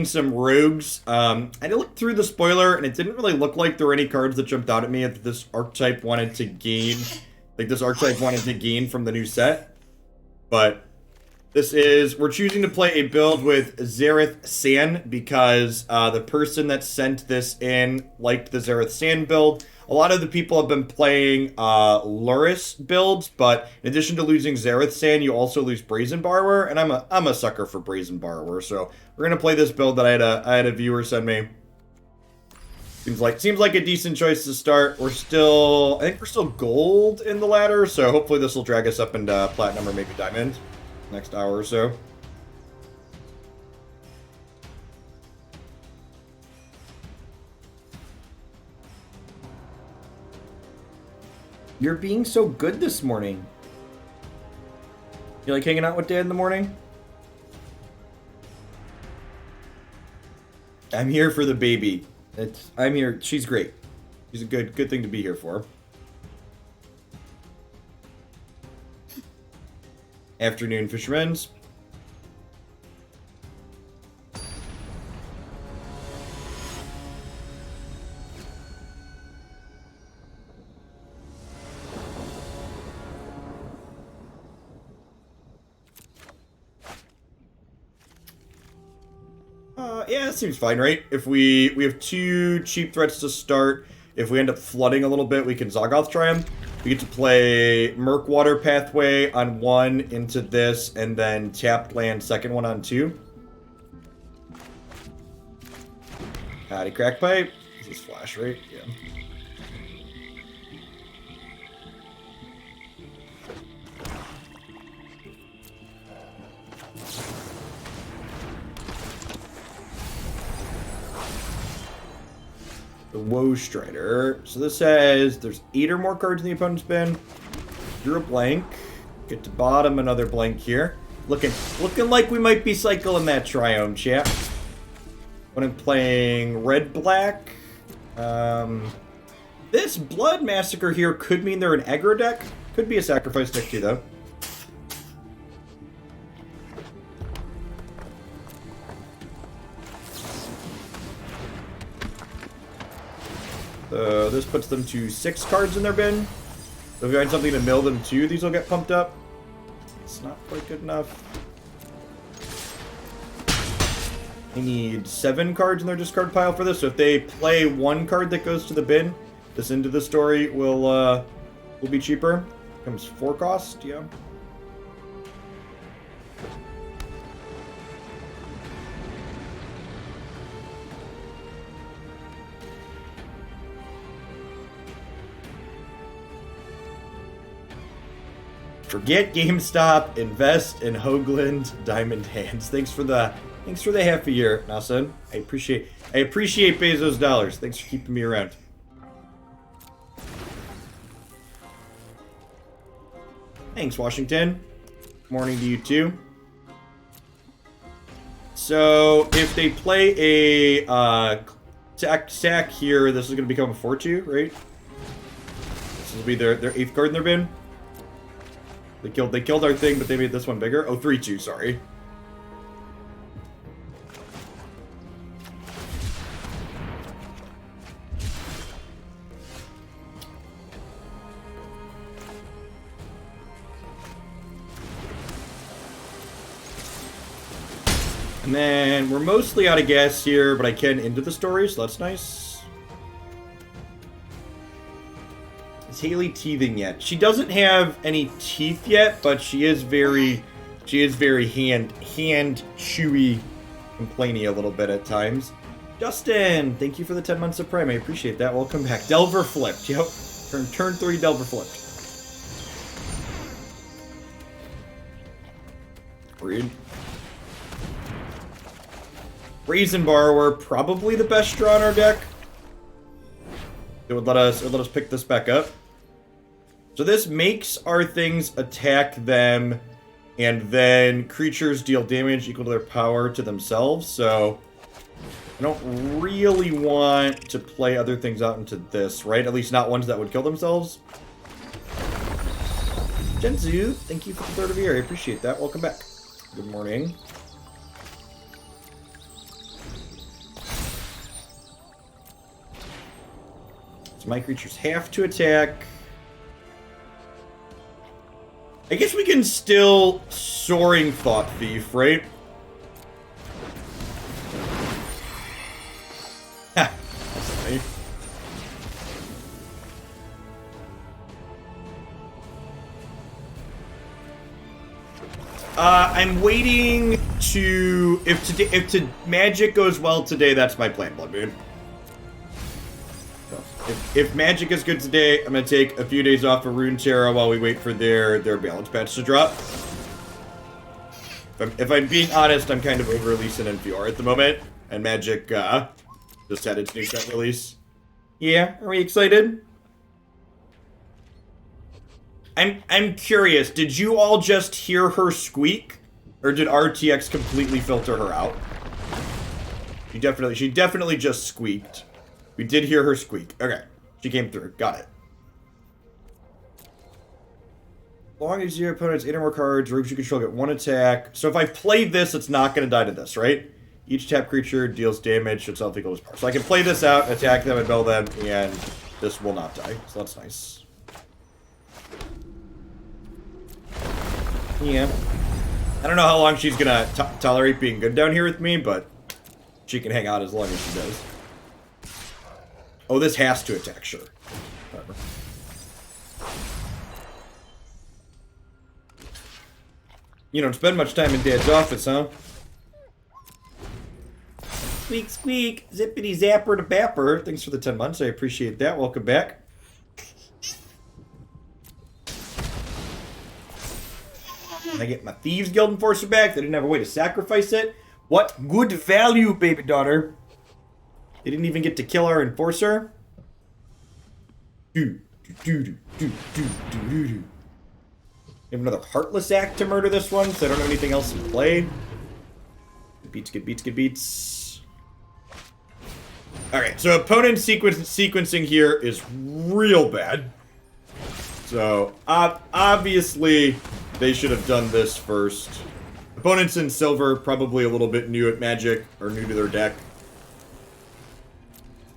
some rogues. I looked through the spoiler, and it didn't really look like there were any cards that jumped out at me that this archetype wanted to gain. Like, this archetype wanted to gain from the new set. But we're choosing to play a build with Zareth San because the person that sent this in liked the Zareth San build. A lot of the people have been playing Luris builds, but in addition to losing Zareth San, you also lose Brazen Borrower, and I'm a sucker for Brazen Borrower, so we're gonna play this build that I had a viewer send me. Seems like a decent choice to start. I think we're still gold in the ladder, so hopefully this will drag us up into platinum or maybe diamond next hour or so. You're being so good this morning. You like hanging out with Dad in the morning? I'm here for the baby. I'm here. She's great. She's a good thing to be here for. Afternoon, fishermen's. Yeah, it seems fine, right? If we have 2 cheap threats to start. If we end up flooding a little bit, we can Zagoth Triome. We get to play Clearwater Pathway on 1 into this, and then tapped land second one on 2. Howdy, crack pipe. This is flash, right? Yeah. The Woe Strider. So this says there's 8 or more cards in the opponent's bin. Drew a blank. Get to bottom another blank here. Looking like we might be cycling that Triome, chat. When I'm playing red-black. This Blood Massacre here could mean they're an aggro deck. Could be a sacrifice deck too, though. So this puts them to 6 cards in their bin. So if you find something to mill them to, these will get pumped up. It's not quite good enough. They need 7 cards in their discard pile for this. So if they play 1 card that goes to the bin, this Into the Story will be cheaper. Comes 4 cost, yeah. Forget GameStop, invest in Hoagland Diamond Hands. Thanks for the half a year, Nasan. I appreciate Bezos' dollars. Thanks for keeping me around. Thanks, Washington. Morning to you too. So if they play a sack here, this is going to become a 4-2, right? This will be their 8th card in their bin. They killed our thing, but they made this one bigger. Oh, 3-2, sorry. And then we're mostly out of gas here, but I can Into the Story, so that's nice. Is Haley teething yet? She doesn't have any teeth yet, but she is very hand chewy, complainy a little bit at times. Justin, thank you for the 10 months of Prime. I appreciate that. Welcome back. Delver flipped. Yep. Turn 3 Delver flipped. Read. Brazen Borrower, probably the best draw in our deck. It would let us pick this back up. So this makes our things attack them, and then creatures deal damage equal to their power to themselves. So I don't really want to play other things out into this, right? At least not ones that would kill themselves. Genzu, thank you for the 3rd of the year. I appreciate that. Welcome back. Good morning. So my creatures have to attack. I guess we can still Soaring Thought-Thief, right? Ha! That's funny. I'm waiting to... If magic goes well today, that's my plan, Bloodmoon. If magic is good today, I'm going to take a few days off of Runeterra while we wait for their balance patch to drop. If I'm being honest, I'm kind of over-releasing in VR at the moment. And magic just had its new set release. Yeah, are we excited? I'm curious, did you all just hear her squeak? Or did RTX completely filter her out? She definitely just squeaked. We did hear her squeak. Okay. She came through. Got it. As long as your opponent's 8 or more cards, rogues you control get 1 attack. So if I play this, it's not going to die to this, right? Each tap creature deals damage to itself equal to power. So I can play this out, attack them, and bell them, and this will not die. So that's nice. Yeah. I don't know how long she's going to tolerate being good down here with me, but she can hang out as long as she does. Oh, this has to attack, sure. Whatever. You don't spend much time in Dad's office, huh? Squeak, squeak, zippity zapper to bapper. Thanks for the 10 months. I appreciate that. Welcome back. I get my Thieves Guild Enforcer back. They didn't have a way to sacrifice it. What good value, baby daughter. They didn't even get to kill our Enforcer. We have another Heartless Act to murder this one, so I don't have anything else in play. Good beats, good beats, good beats. Alright, so opponent sequencing here is real bad. So, obviously, they should have done this first. Opponents in silver, probably a little bit new at Magic, or new to their deck.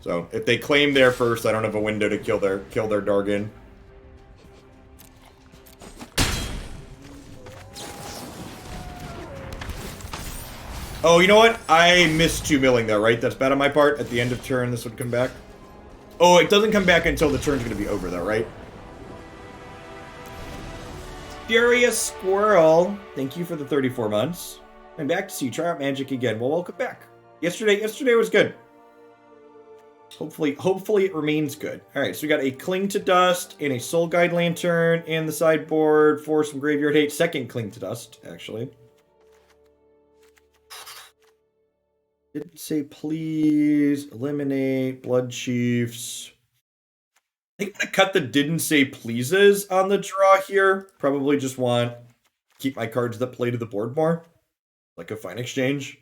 So, if they claim there first, I don't have a window to kill their Dargon. Oh, you know what? I missed 2 milling there, right? That's bad on my part. At the end of turn, this would come back. Oh, it doesn't come back until the turn's going to be over, though, right? Furious Squirrel, thank you for the 34 months. I'm back to see you try out Magic again. Well, welcome back. Yesterday was good. Hopefully it remains good. All right, so we got a Cling to Dust and a Soul Guide Lantern in the sideboard for some Graveyard Hate. Second Cling to Dust, actually. Didn't say please, eliminate, Bloodchiefs. I think I'm going to cut the didn't say pleases on the draw here. Probably just want to keep my cards that play to the board more. Like a fine exchange.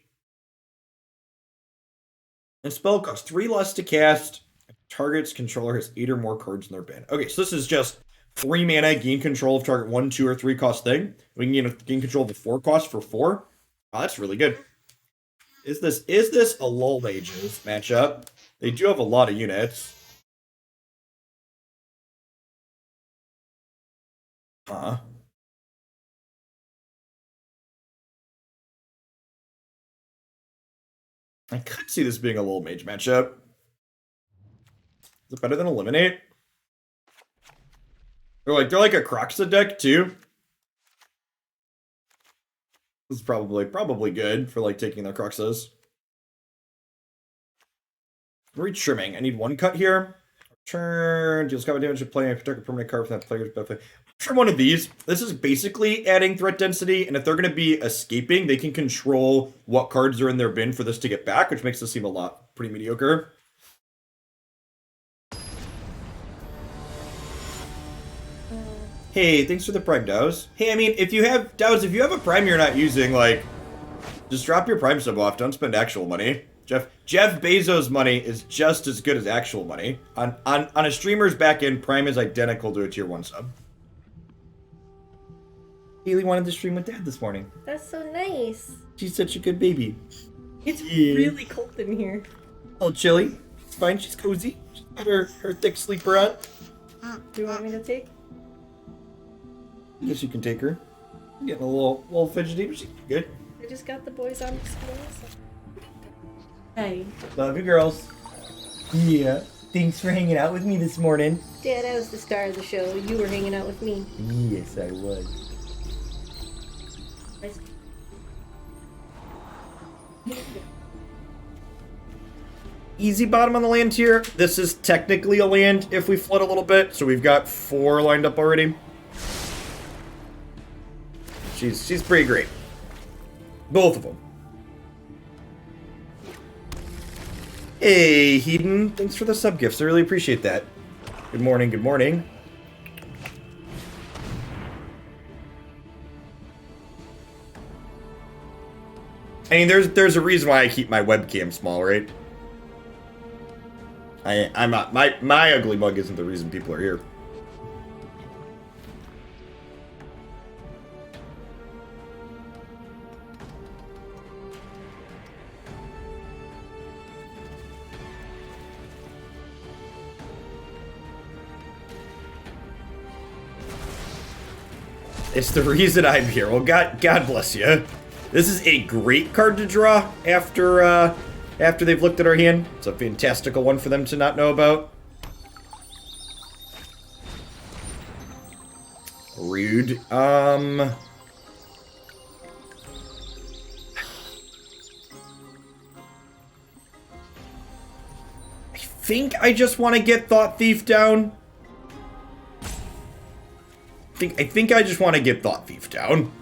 And spell costs 3 less to cast. Target's controller has 8 or more cards in their bin. Okay, so this is just 3 mana, gain control of target 1, 2, or 3 cost thing. We can gain control of the 4 cost for 4. Oh, that's really good. Is this a Lullmage's matchup? They do have a lot of units. Huh. I could see this being a Lullmage matchup. Is it better than Eliminate? They're like a Croxa deck too. This is probably good for like taking their Croxas. Retrimming. I need 1 cut here. Turn deals combat damage to play and protect a permanent card from that player's benefit. From one of these, this is basically adding threat density, and if they're going to be escaping, they can control what cards are in their bin for this to get back, which makes this seem pretty mediocre. Hey, thanks for the Prime, Dows. Hey, I mean, if you have a Prime you're not using, like, just drop your Prime sub off. Don't spend actual money. Jeff Bezos' money is just as good as actual money. On a streamer's back end, Prime is identical to a tier 1 sub. Haley wanted to stream with Dad this morning. That's so nice. She's such a good baby. It's really cold in here. Oh, chilly. fine. She's cozy. She's got her thick sleeper on. Do you want me to take? I guess you can take her. I'm getting a little fidgety, but she's good. I just got the boys on display. So. Hey. Love you, girls. Yeah. Thanks for hanging out with me this morning. Dad, I was the star of the show. You were hanging out with me. Yes, I was. Nice. Easy bottom on the land here. This is technically a land if we flood a little bit, so we've got 4 lined up already. She's pretty great. Both of them. Hey, Hedon. Thanks for the sub gifts. I really appreciate that. Good morning, good morning. I mean, there's a reason why I keep my webcam small, right? I'm not, my ugly mug isn't the reason people are here. It's the reason I'm here. Well, God bless you. This is a great card to draw after they've looked at our hand. It's a fantastical one for them to not know about. Rude. I think I just want to get Thought-Thief down. I think I just want to get Thought-Thief down.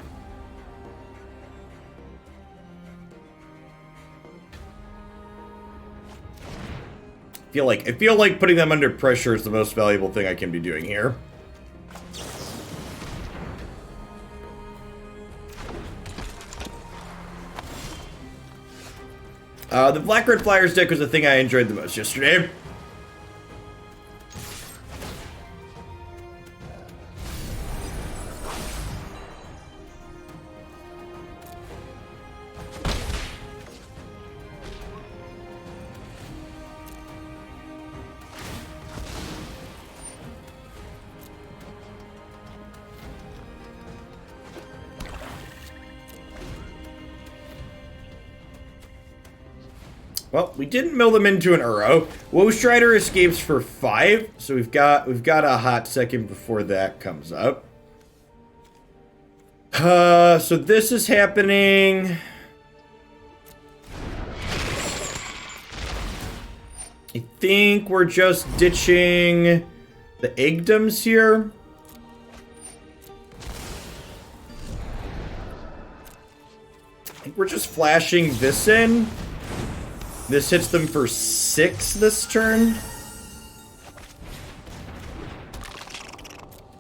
I feel like putting them under pressure is the most valuable thing I can be doing here. The Black-Red Flyers deck was the thing I enjoyed the most yesterday. Well, we didn't mill them into an Uro. Woe Strider escapes for 5, so we've got a hot second before that comes up. So this is happening. I think we're just ditching the Agadeems here. I think we're just flashing this in. This hits them for 6 this turn.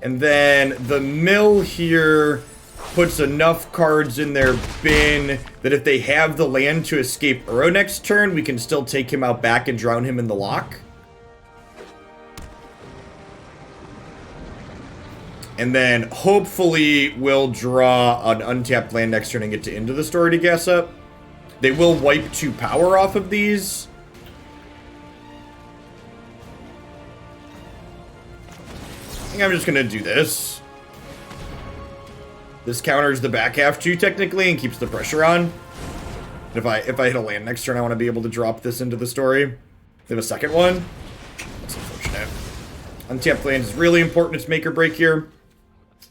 And then the mill here puts enough cards in their bin that if they have the land to escape Uro next turn, we can still take him out back and drown him in the Loch. And then hopefully we'll draw an untapped land next turn and get to Into the Story to gas up. They will wipe 2 power off of these. I think I'm just gonna do this. This counters the back half too, technically, and keeps the pressure on. If I hit a land next turn, I want to be able to drop this Into the Story. They have a second one. That's unfortunate. Untapped land is really important. It's make or break here.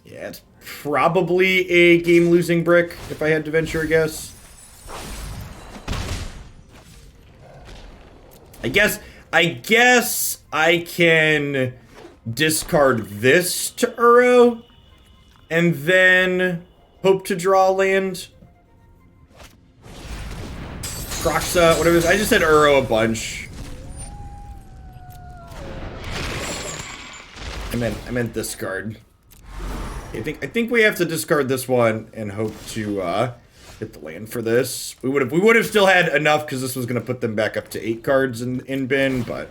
Yeah, it's probably a game-losing brick, if I had to venture a guess. I guess I can discard this to Uro and then hope to draw land. Croxa, whatever it is. I just said Uro a bunch. I meant discard. I think we have to discard this one and hope to hit the land for this. We would have still had enough because this was going to put them back up to 8 cards in bin, but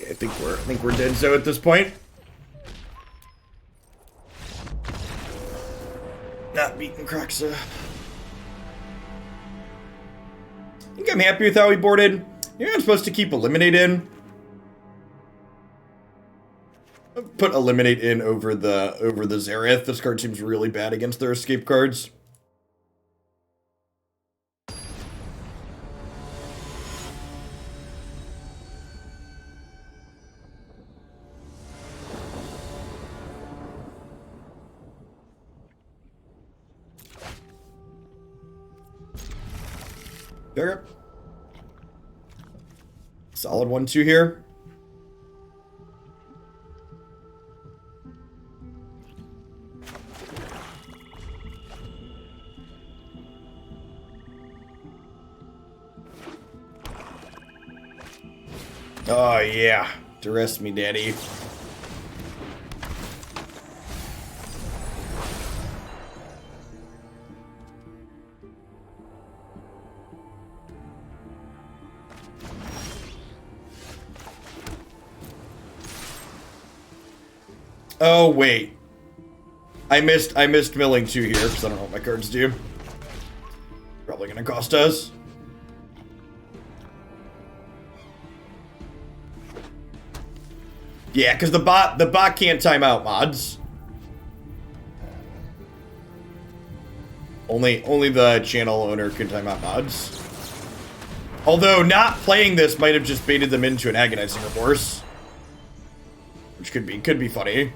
I think we're dead so at this point. Not beating Croxa. I think I'm happy with how we boarded. Maybe I'm supposed to keep Eliminate in. Put Eliminate in over the Zareth. This card seems really bad against their escape cards. Okay. Solid 1-2 here. Oh yeah, duress me, daddy. Oh wait, I missed milling 2 here because I don't know what my cards do. Probably gonna cost us. Yeah, because the bot can't time out mods. Only the channel owner can time out mods. Although not playing this might have just baited them into an agonizing remorse, which could be funny.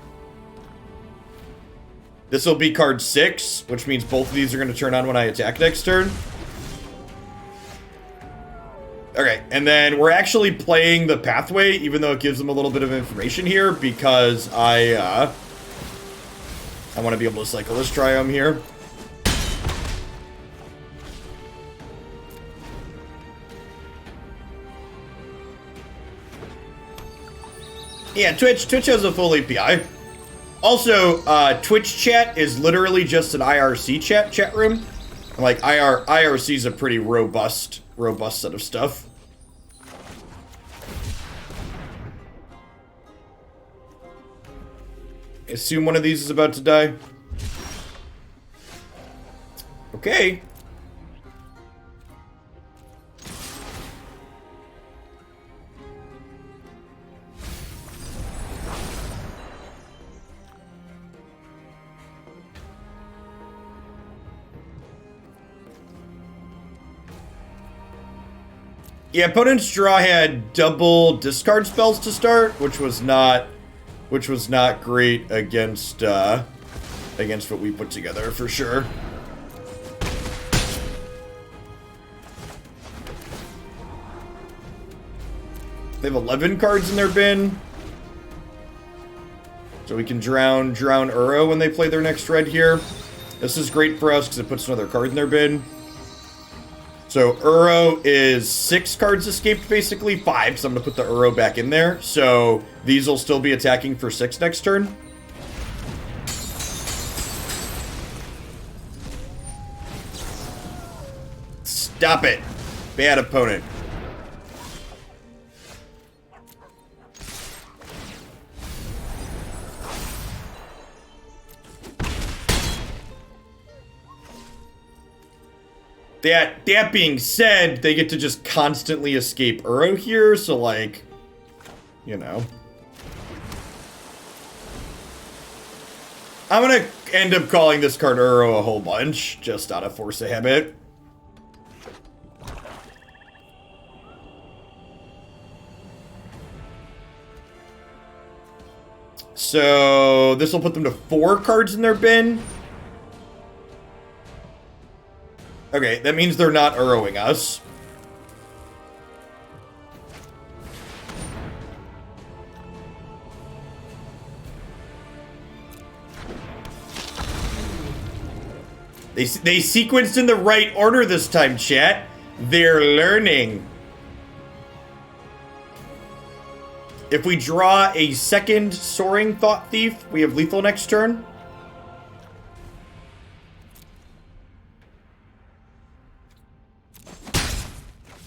This will be card 6, which means both of these are going to turn on when I attack next turn. Okay, and then we're actually playing the pathway, even though it gives them a little bit of information here, because I want to be able to cycle this Triome here. Yeah, Twitch has a full API. Also, Twitch chat is literally just an IRC chat room. Like, IRC is a pretty robust set of stuff. I assume one of these is about to die. Okay. Yeah, opponent's draw had double discard spells to start, which was not great against what we put together for sure. They have 11 cards in their bin, so we can drown Uro when they play their next red here. This is great for us because it puts another card in their bin. So Uro is 6 cards escaped, basically 5, so I'm going to put the Uro back in there. So these will still be attacking for 6 next turn. Stop it. Bad opponent. That being said, they get to just constantly escape Uro here, so like, you know. I'm gonna end up calling this card Uro a whole bunch, just out of force of habit. So this will put them to 4 cards in their bin. Okay, that means they're not Uroing us. They sequenced in the right order this time, chat. They're learning. If we draw a second Soaring Thought-Thief, we have lethal next turn.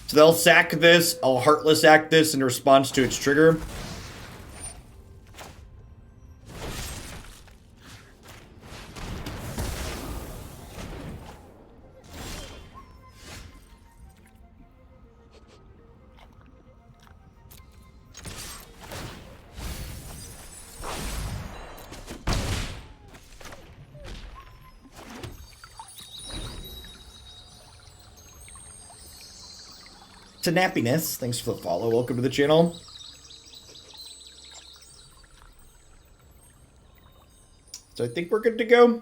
So they'll sack this, I'll Heartless Act this in response to its trigger. to nappiness. Thanks for the follow. Welcome to the channel. So I think we're good to go.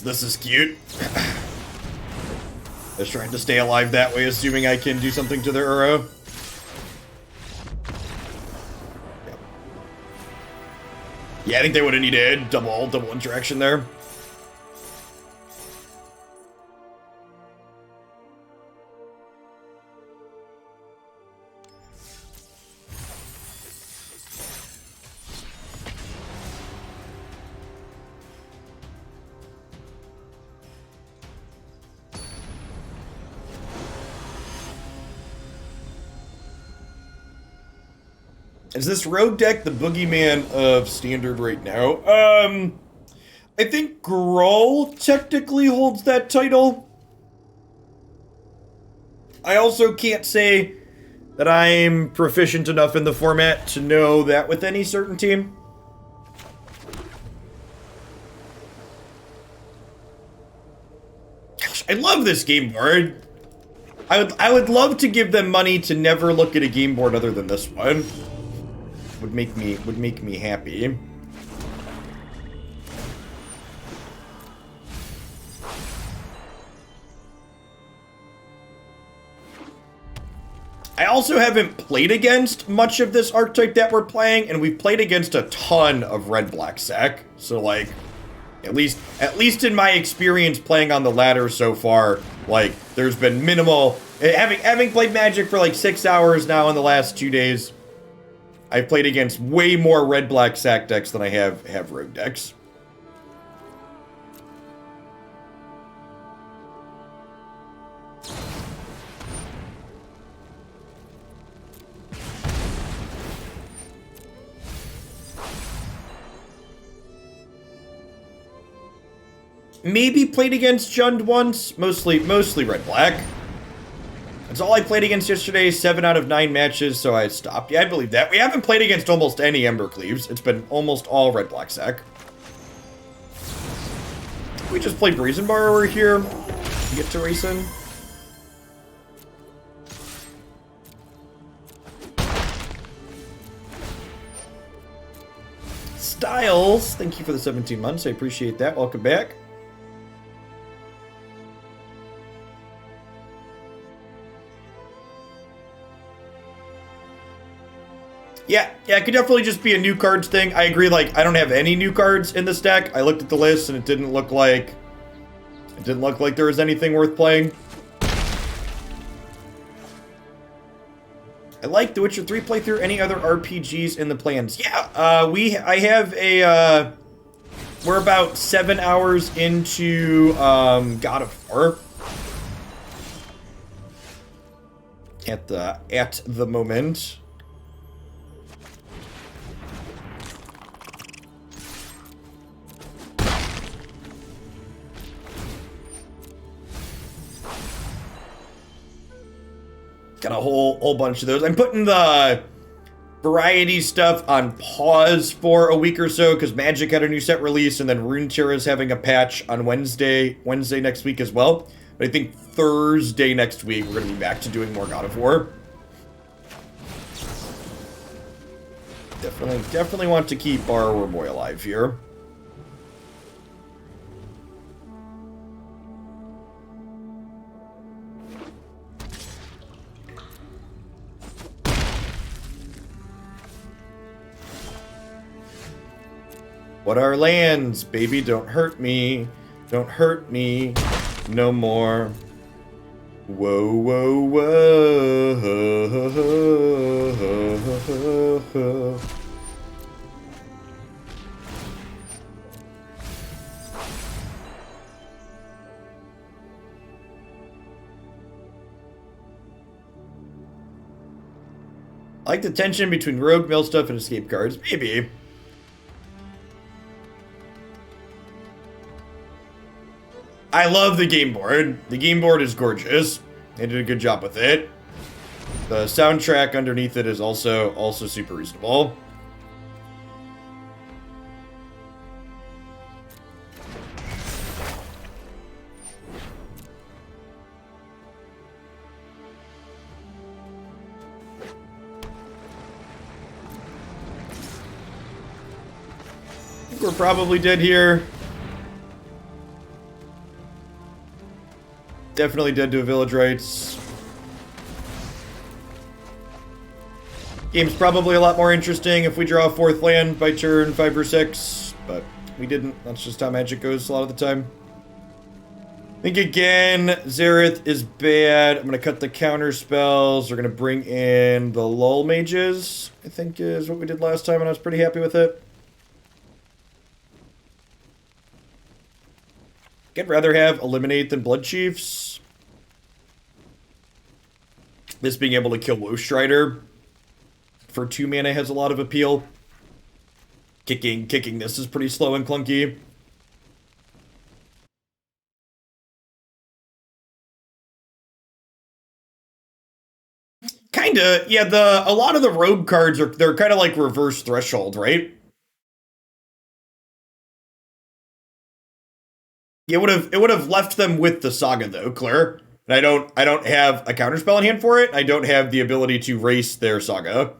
This is cute. Just trying to stay alive that way, assuming I can do something to their Uro. Yep. Yeah, I think they would have needed double interaction there. Is this rogue deck the boogeyman of Standard right now? I think Gruul technically holds that title. I also can't say that I'm proficient enough in the format to know that with any certainty. Gosh, I love this game board. I would love to give them money to never look at a game board other than this one. Would make me happy. I also haven't played against much of this archetype that we're playing, and we've played against a ton of red-black sec. So like, at least in my experience playing on the ladder so far, like there's been minimal. Having played Magic for like 6 hours now in the last 2 days. I've played against way more red-black sack decks than I have rogue decks. Maybe played against Jund once, mostly red-black. That's all I played against yesterday, 7 out of 9 matches, so I stopped. Yeah, I believe that. We haven't played against almost any Embercleaves. It's been almost all red-black sack. We just play Brazen Borrower here to get to racing. Styles, thank you for the 17 months. I appreciate that. Welcome back. Yeah, it could definitely just be a new cards thing. I agree, like, I don't have any new cards in this deck. I looked at the list and it didn't look like there was anything worth playing. I like the Witcher 3 playthrough. Any other RPGs in the plans? Yeah, I have a, we're about 7 hours into, God of War. At the moment. Got a whole bunch of those. I'm putting the variety stuff on pause for a week or so because Magic had a new set release, and then Runeterra is having a patch on Wednesday next week as well. But I think Thursday next week we're gonna be back to doing more God of War. Definitely want to keep Borrower Boy alive here. What are lands? Baby, don't hurt me. Don't hurt me no more. Whoa, whoa, whoa. I like the tension between rogue, mill stuff, and escape cards. Maybe. I love the game board. The game board is gorgeous. They did a good job with it. The soundtrack underneath it is also super reasonable. I think we're probably dead here. Definitely dead to a village rights. Game's probably a lot more interesting if we draw a 4th land by turn 5 or 6, but we didn't. That's just how Magic goes a lot of the time. I think again, Zareth is bad. I'm going to cut the counter spells. We're going to bring in the Lullmages, I think is what we did last time, and I was pretty happy with it. I'd rather have Eliminate than Bloodchiefs. This being able to kill Strider for 2 mana has a lot of appeal. Kicking this is pretty slow and clunky. Kinda, yeah, a lot of the rogue cards they're kinda like reverse threshold, right? It would have left them with the Saga though, Claire. And I don't have a counterspell in hand for it. I don't have the ability to race their Saga.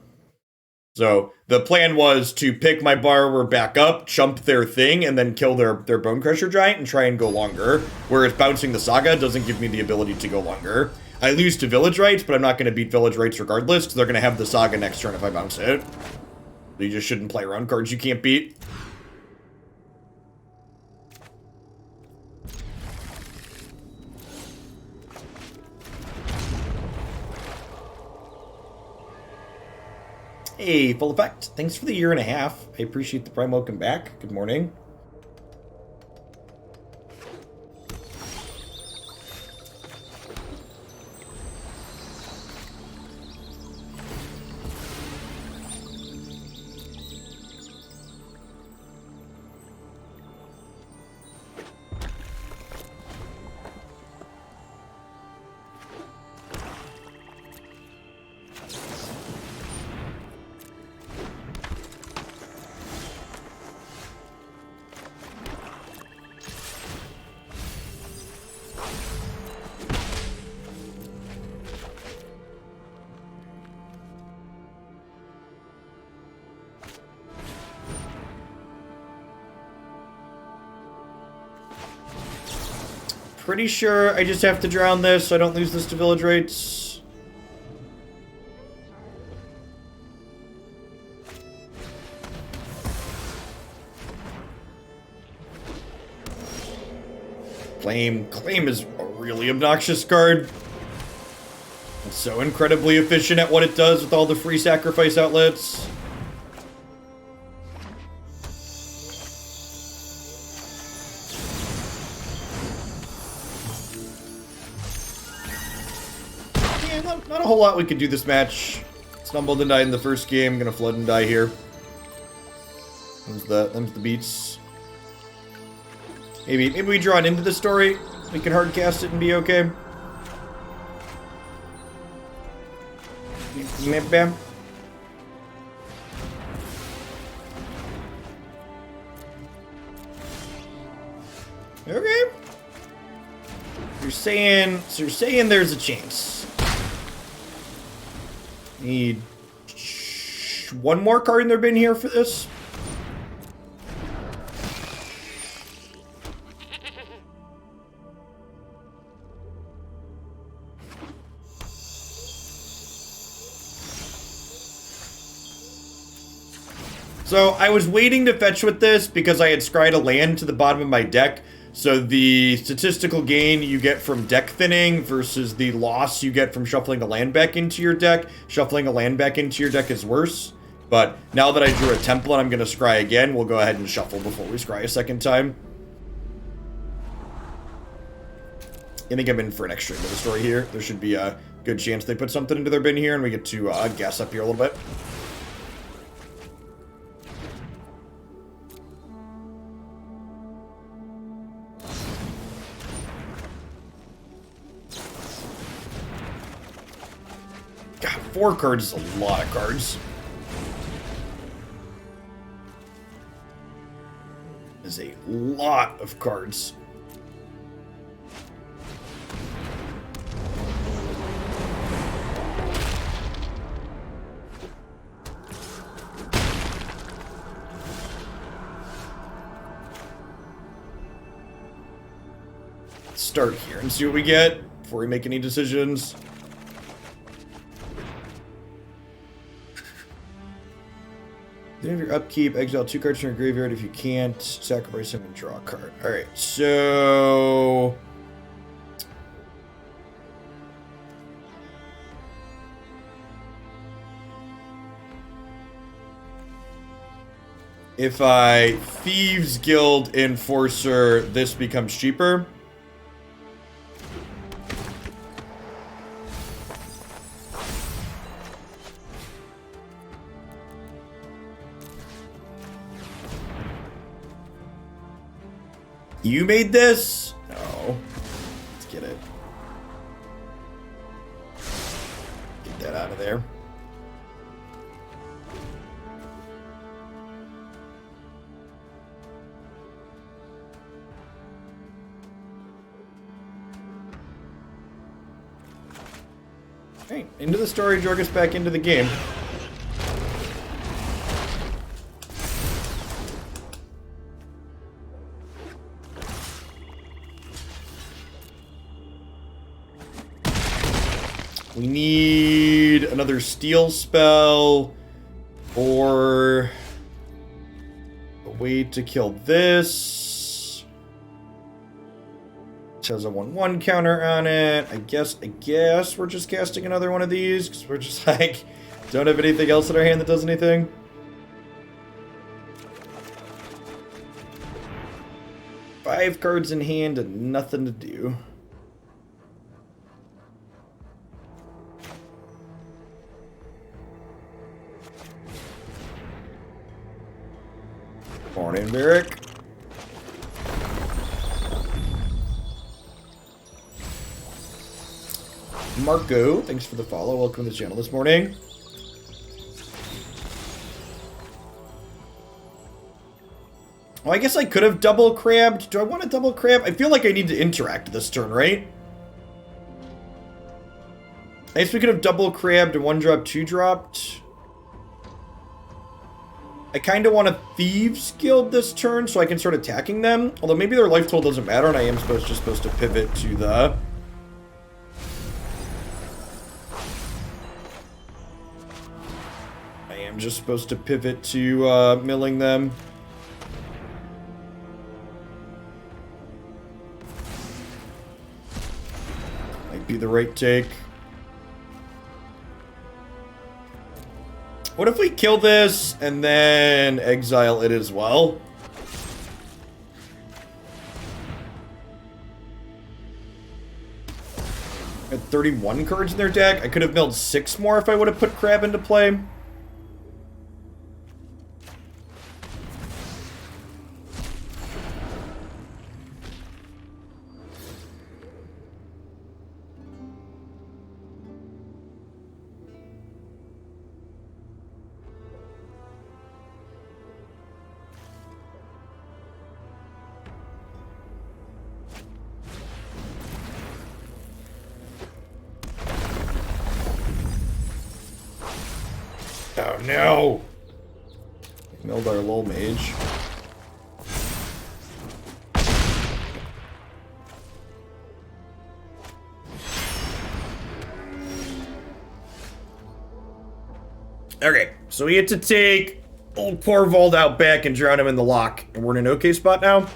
So the plan was to pick my borrower back up, chump their thing, and then kill their Bone Crusher Giant and try and go longer. Whereas bouncing the Saga doesn't give me the ability to go longer. I lose to Village Rights, but I'm not going to beat Village Rights regardless, because they're going to have the Saga next turn if I bounce it. So you just shouldn't play around cards you can't beat. Hey, Full Effect. Thanks for the 1.5 years. I appreciate the prime welcome back. Good morning. Pretty sure I just have to drown this so I don't lose this to Village Rights. Claim is a really obnoxious card. It's so incredibly efficient at what it does with all the free sacrifice outlets. Not a whole lot we could do this match. Stumbled and died in the first game. Gonna flood and die here. Them's the beats. Maybe we draw it into the story. We can hardcast it and be okay. Bam. Okay. You're saying there's a chance. Need one more card in their bin here for this. So I was waiting to fetch with this because I had scryed a land to the bottom of my deck. So the statistical gain you get from deck thinning versus the loss you get from shuffling a land back into your deck. Shuffling a land back into your deck is worse. But now that I drew a temple and I'm going to scry again, we'll go ahead and shuffle before we scry a second time. I think I'm in for an extra into the story here. There should be good chance they put something into their bin here, and we get to gas up here a little bit. God, 4 cards is a lot of cards. Is a lot of cards. Let's start here and see what we get before we make any decisions. At the end of your upkeep, exile 2 cards from your graveyard. If you can't, sacrifice them and draw a card. Alright, so... if I Thieves Guild Enforcer, this becomes cheaper. You made this? No. Let's get it. Get that out of there. Alright, into the story, drug us back into the game. We need another steal spell or a way to kill this. It has a 1/1 counter on it. I guess we're just casting another one of these because we're just like don't have anything else in our hand that does anything. Five cards in hand and nothing to do. Morning, Varric. Marco, thanks for the follow. Welcome to the channel this morning. Well, I guess I could have double crabbed. Do I want to double crab? I feel like I need to interact this turn, right? I guess we could have double crabbed and 1-drop, 2-dropped. I kind of want to Thieves Guild this turn so I can start attacking them. Although maybe their life total doesn't matter and I am just supposed to pivot to the... I am just supposed to pivot to milling them. Might be the right take. What if we kill this and then exile it as well? At 31 cards in their deck. I could have milled 6 more if I would have put Crab into play. Oh no! Milled our Lullmage. Okay, so we had to take old Corvold out back and drown him in the Loch. And we're in an okay spot now?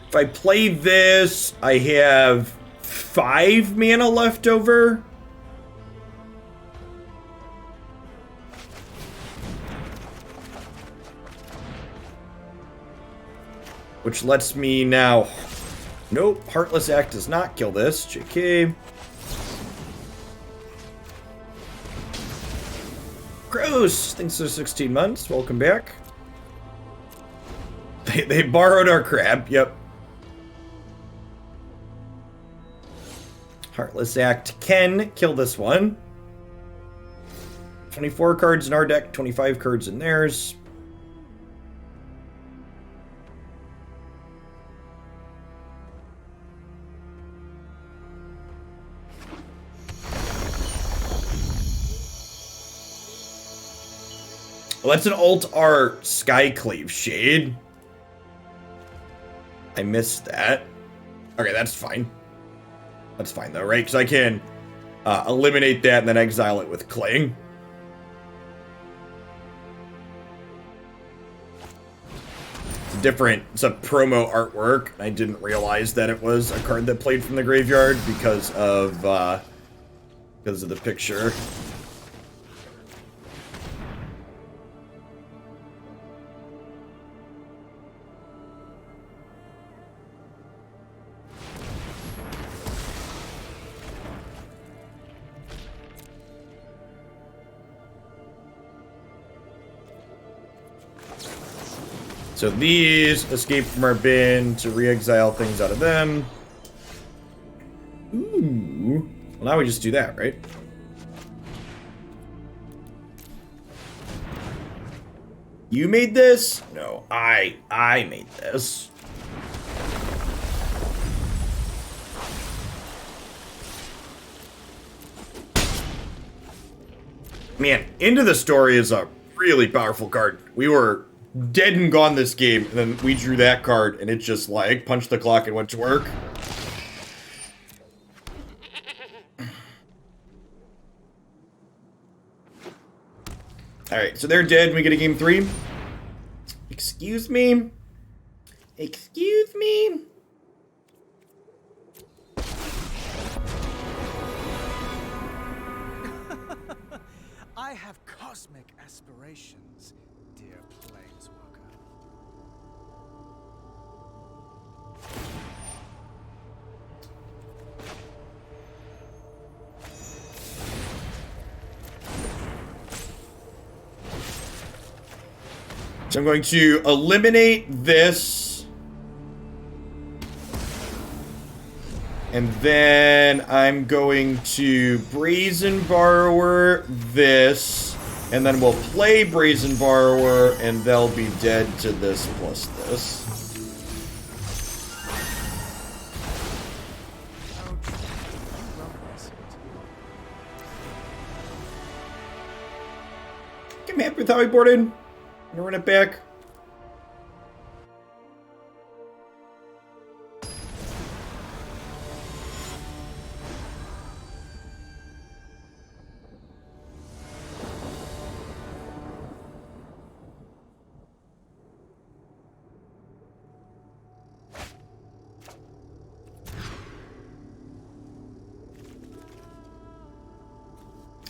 If I play this, I have 5 mana left over. which lets me now... Nope, Heartless Act does not kill this. JK. Gross! Thanks for 16 months. Welcome back. They borrowed our crab. Yep. Heartless Act can kill this one. 24 cards in our deck, 25 cards in theirs. Well, that's an Alt-R Skyclave Shade. I missed that. Okay, that's fine. That's fine, though, right? Because I can eliminate that and then exile it with Cling. It's a promo artwork. I didn't realize that it was a card that played from the graveyard because of the picture. So these escape from our bin to re-exile things out of them. Ooh. Well, now we just do that, right? You made this? No, I made this. Man, Into the Story is a really powerful card. We were dead and gone this game, and then we drew that card, and it just, like, punched the clock and went to work. Alright, so they're dead, we get a game 3. Excuse me? Excuse me? I have cosmic aspirations, dear Planeswalker. So I'm going to eliminate this. And then I'm going to Brazen Borrower this. And then we'll play Brazen Borrower, and they'll be dead to this plus this. I'm happy with how I boarded. I'm gonna run it back.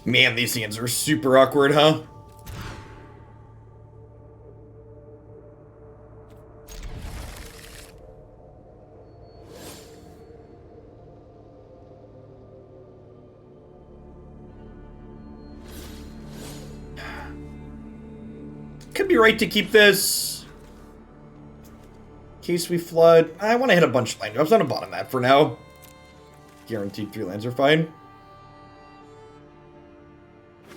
Man, these hands are super awkward, huh? Could be right to keep this. In case we flood. I want to hit a bunch of land drops on the bottom map for now. Guaranteed 3 lands are fine.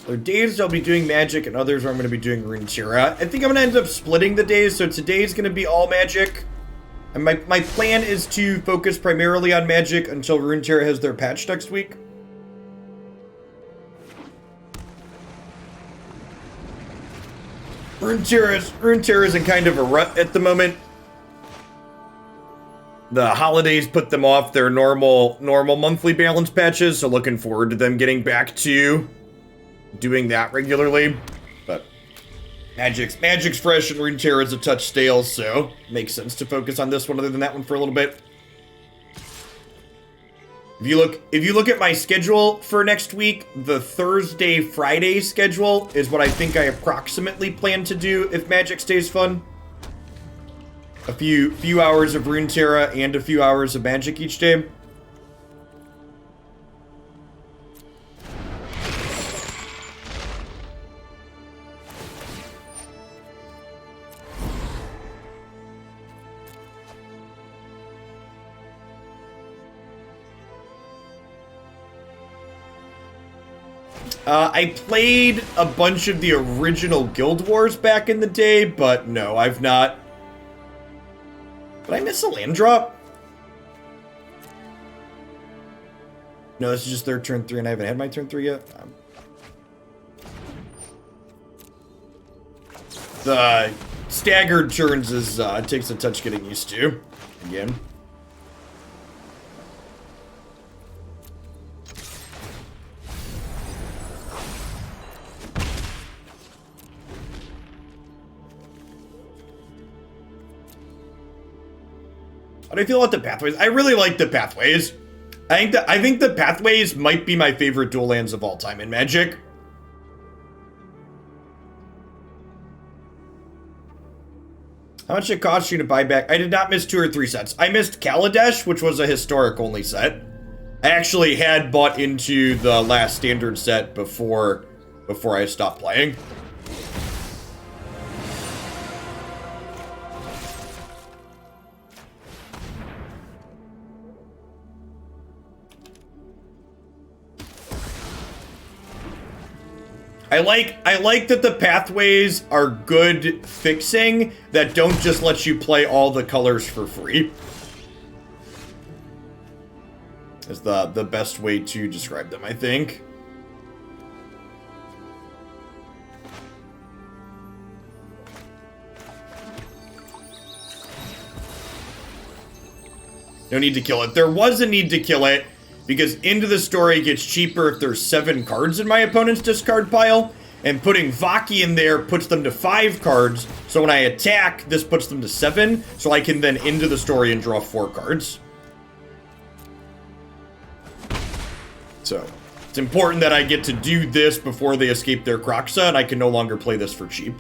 There are days I'll be doing Magic and others where I'm going to be doing Runeterra. I think I'm going to end up splitting the days, so today's going to be all Magic. And my plan is to focus primarily on Magic until Runeterra has their patch next week. Runeterra is in kind of a rut at the moment. The holidays put them off their normal monthly balance patches, so looking forward to them getting back to doing that regularly. But Magic's fresh and Runeterra is a touch stale, so makes sense to focus on this one other than that one for a little bit. If you look at my schedule for next week, the Thursday-Friday schedule is what I think I approximately plan to do if Magic stays fun. a few hours of Runeterra and a few hours of Magic each day. I played a bunch of the original Guild Wars back in the day, but no, I've not. Did I miss a land drop? No, this is just their turn 3, and I haven't had my turn 3 yet. The staggered turns is takes a touch getting used to. Again. How do I feel about the pathways? I really like the pathways. I think the pathways might be my favorite dual lands of all time in Magic. How much it cost you to buy back? I did not miss 2 or 3 sets. I missed Kaladesh, which was a historic only set. I actually had bought into the last standard set before I stopped playing. I like that the pathways are good fixing that don't just let you play all the colors for free. Is the best way to describe them, I think. No need to kill it. There was a need to kill it, because Into the Story gets cheaper if there's 7 cards in my opponent's discard pile, and putting Vaki in there puts them to 5 cards, so when I attack, this puts them to 7, so I can then Into the Story and draw 4 cards. So, it's important that I get to do this before they escape their Kroxa, and I can no longer play this for cheap.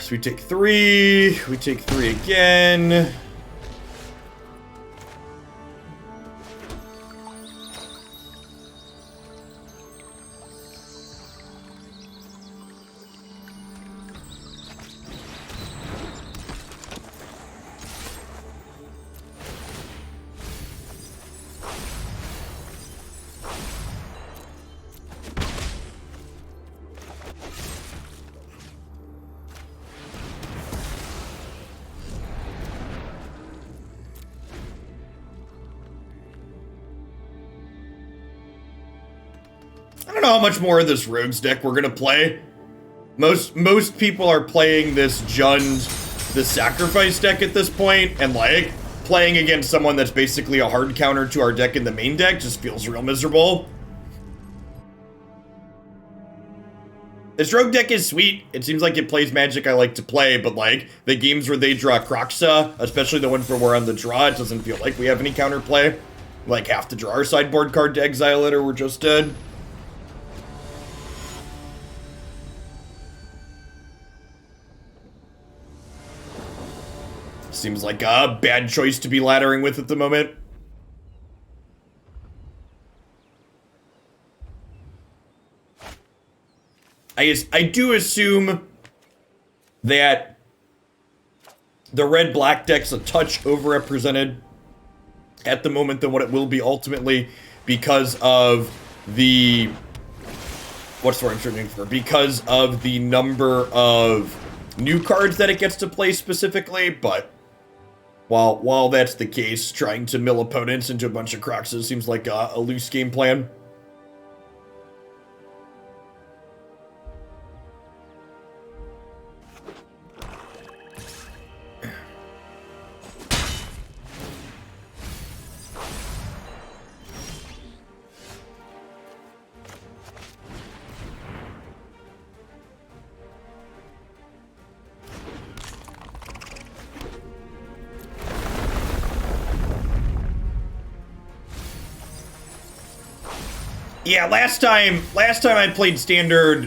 So we take 3, we take 3 again. I don't know how much more of this Rogues deck we're gonna play. Most people are playing this Jund, the Sacrifice deck at this point, and like, playing against someone that's basically a hard counter to our deck in the main deck just feels real miserable. This Rogue deck is sweet. It seems like it plays Magic I like to play, but like, the games where they draw Kroxa, especially the ones where we're on the draw, it doesn't feel like we have any counterplay. Like, have to draw our sideboard card to exile it or we're just dead. Seems like a bad choice to be laddering with at the moment. I do assume that the red-black deck's a touch overrepresented at the moment than what it will be ultimately because of the... What's the word I'm searching for? Because of the number of new cards that it gets to play specifically, but... While that's the case, trying to mill opponents into a bunch of Kroxas seems like a loose game plan. Yeah, last time I played Standard,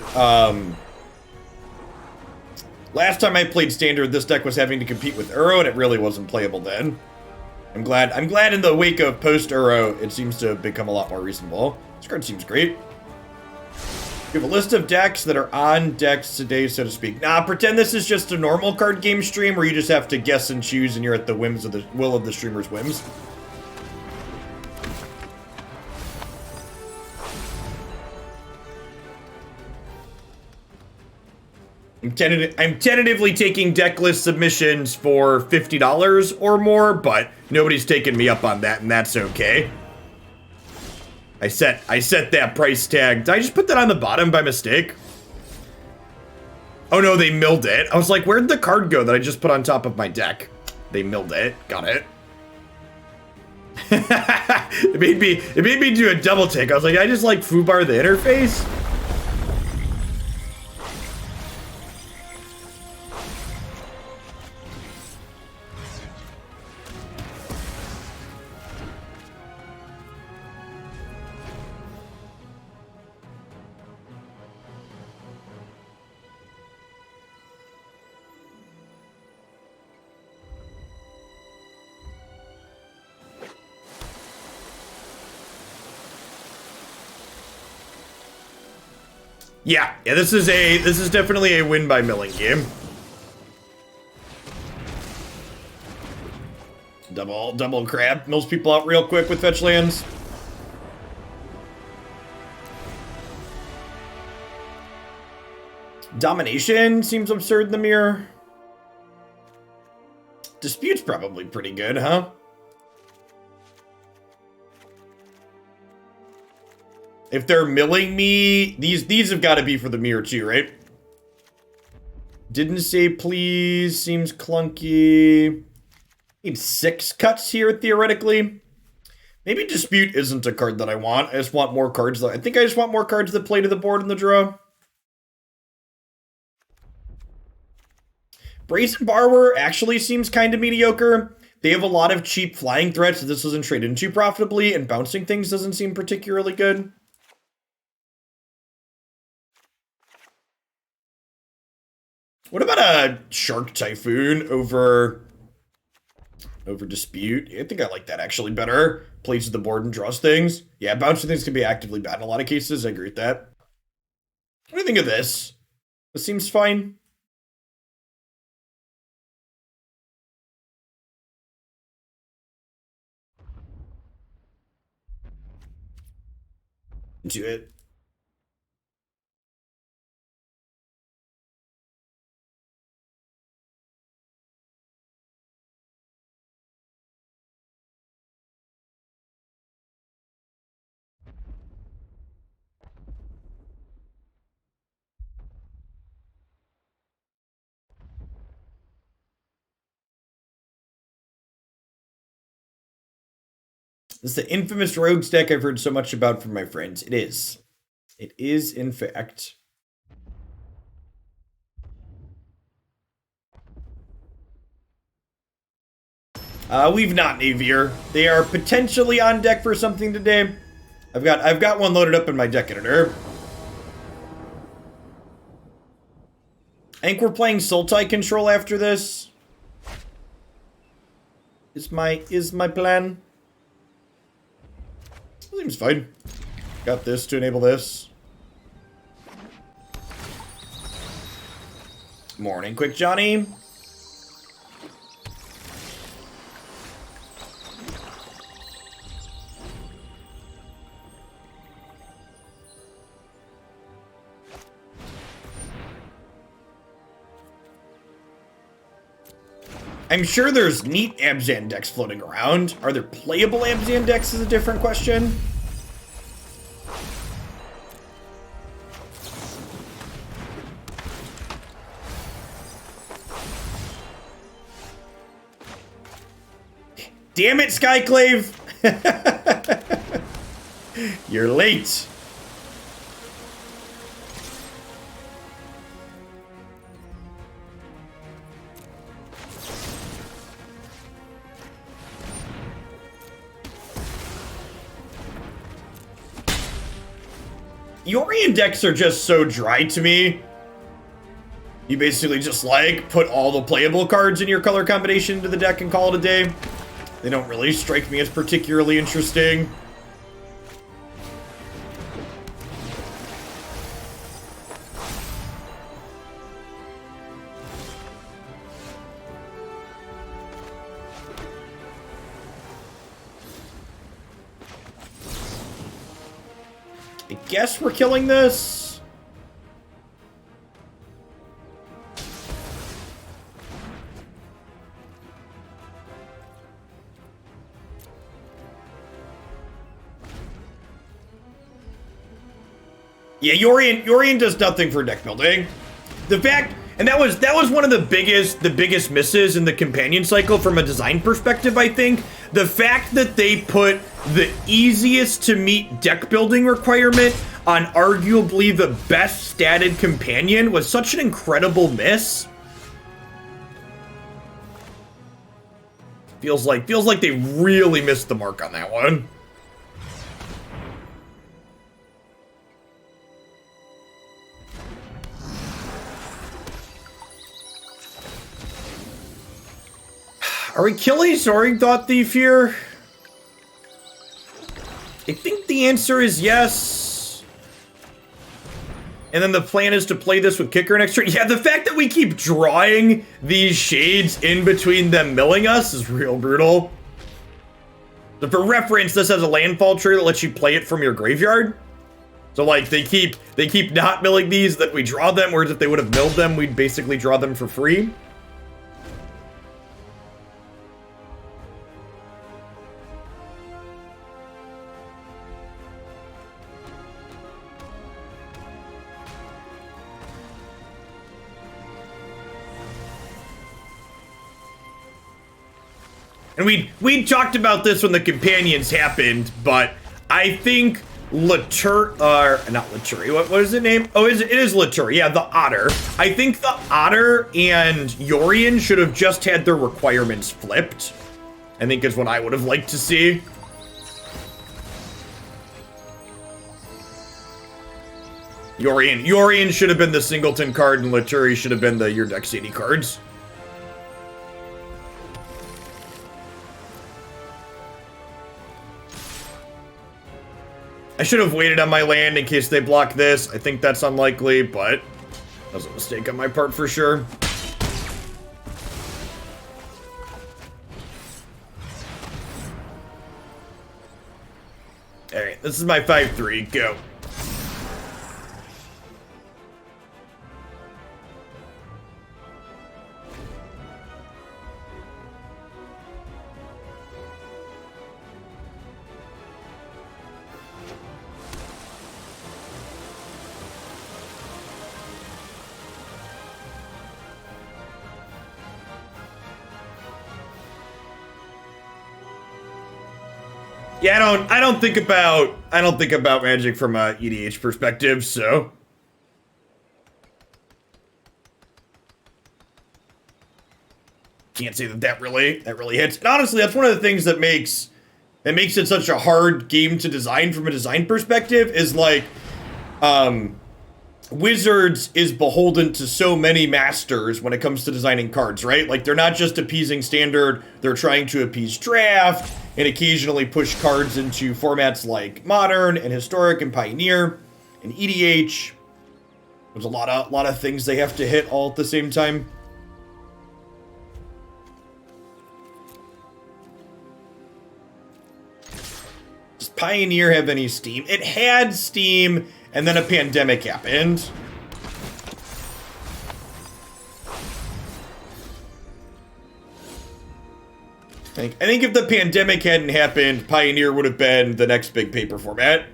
this deck was having to compete with Uro, and it really wasn't playable then. I'm glad in the wake of post-Uro, it seems to have become a lot more reasonable. This card seems great. You have a list of decks that are on decks today, so to speak. Nah, pretend this is just a normal card game stream where you just have to guess and choose and you're at the will of the streamer's whims. I'm tentatively taking deck list submissions for $50 or more, but nobody's taken me up on that, and that's okay. I set that price tag. Did I just put that on the bottom by mistake? Oh no, they milled it. I was like, where'd the card go that I just put on top of my deck? They milled it. Got it. It made me do a double take. I was like, I just like foobar the interface. Yeah, this is definitely a win by milling game. Double crab mills people out real quick with fetch lands. Domination seems absurd in the mirror. Dispute's probably pretty good, huh? If they're milling me, these have got to be for the mirror too, right? Didn't say please, seems clunky. Need 6 cuts here, theoretically. Maybe Dispute isn't a card that I want. I just want more cards. I think I just want more cards that play to the board in the draw. Brazen Borrower actually seems kind of mediocre. They have a lot of cheap flying threats that this doesn't trade into profitably, and bouncing things doesn't seem particularly good. What about a Shark Typhoon over Dispute? I think I like that actually better. Plays the board and draws things. Yeah, bouncing things can be actively bad in a lot of cases. I agree with that. What do you think of this? This seems fine. Into it. This is the infamous Rogues deck I've heard so much about from my friends. It is. It is, in fact. We've not Navier. They are potentially on deck for something today. I've got one loaded up in my deck editor. I think we're playing Sultai Control after this. Is my plan. Seems fine. Got this to enable this. Morning, Quick Johnny. I'm sure there's neat Abzan decks floating around. Are there playable Abzan decks is a different question. Damn it, Skyclave! You're late. Yorion decks are just so dry to me. You basically just like put all the playable cards in your color combination into the deck and call it a day. They don't really strike me as particularly interesting. I guess we're killing this. Yeah, Yorion does nothing for deck building. The fact, and that was one of the biggest misses in the companion cycle from a design perspective, I think. The fact that they put the easiest to meet deck building requirement on arguably the best statted companion was such an incredible miss. Feels like they really missed the mark on that one. Are we killing Soaring Thought-Thief here? I think the answer is yes. And then the plan is to play this with Kicker next turn. Yeah, the fact that we keep drawing these shades in between them milling us is real brutal. So for reference, this has a landfall trigger that lets you play it from your graveyard. So like they keep not milling these, that we draw them, whereas if they would have milled them, we'd basically draw them for free. And we talked about this when the companions happened, but I think not Laturi, what is the name? Oh, it is Laturi, yeah, the Otter. I think the Otter and Yorion should have just had their requirements flipped. I think is what I would have liked to see. Yorion should have been the singleton card and Laturi should have been the your deck CD cards. I should have waited on my land in case they block this. I think that's unlikely, but that was a mistake on my part for sure. Alright, this is my 5-3. Go. Yeah, I don't think about Magic from a EDH perspective, so can't say that really hits. And honestly, that's one of the things that makes it such a hard game to design from a design perspective is like Wizards is beholden to so many masters when it comes to designing cards, right? Like they're not just appeasing standard, they're trying to appease draft and occasionally push cards into formats like Modern and Historic and Pioneer and EDH. There's a lot of things they have to hit all at the same time. Does Pioneer have any steam? It had steam, and then a pandemic happened. I think if the pandemic hadn't happened, Pioneer would have been the next big paper format.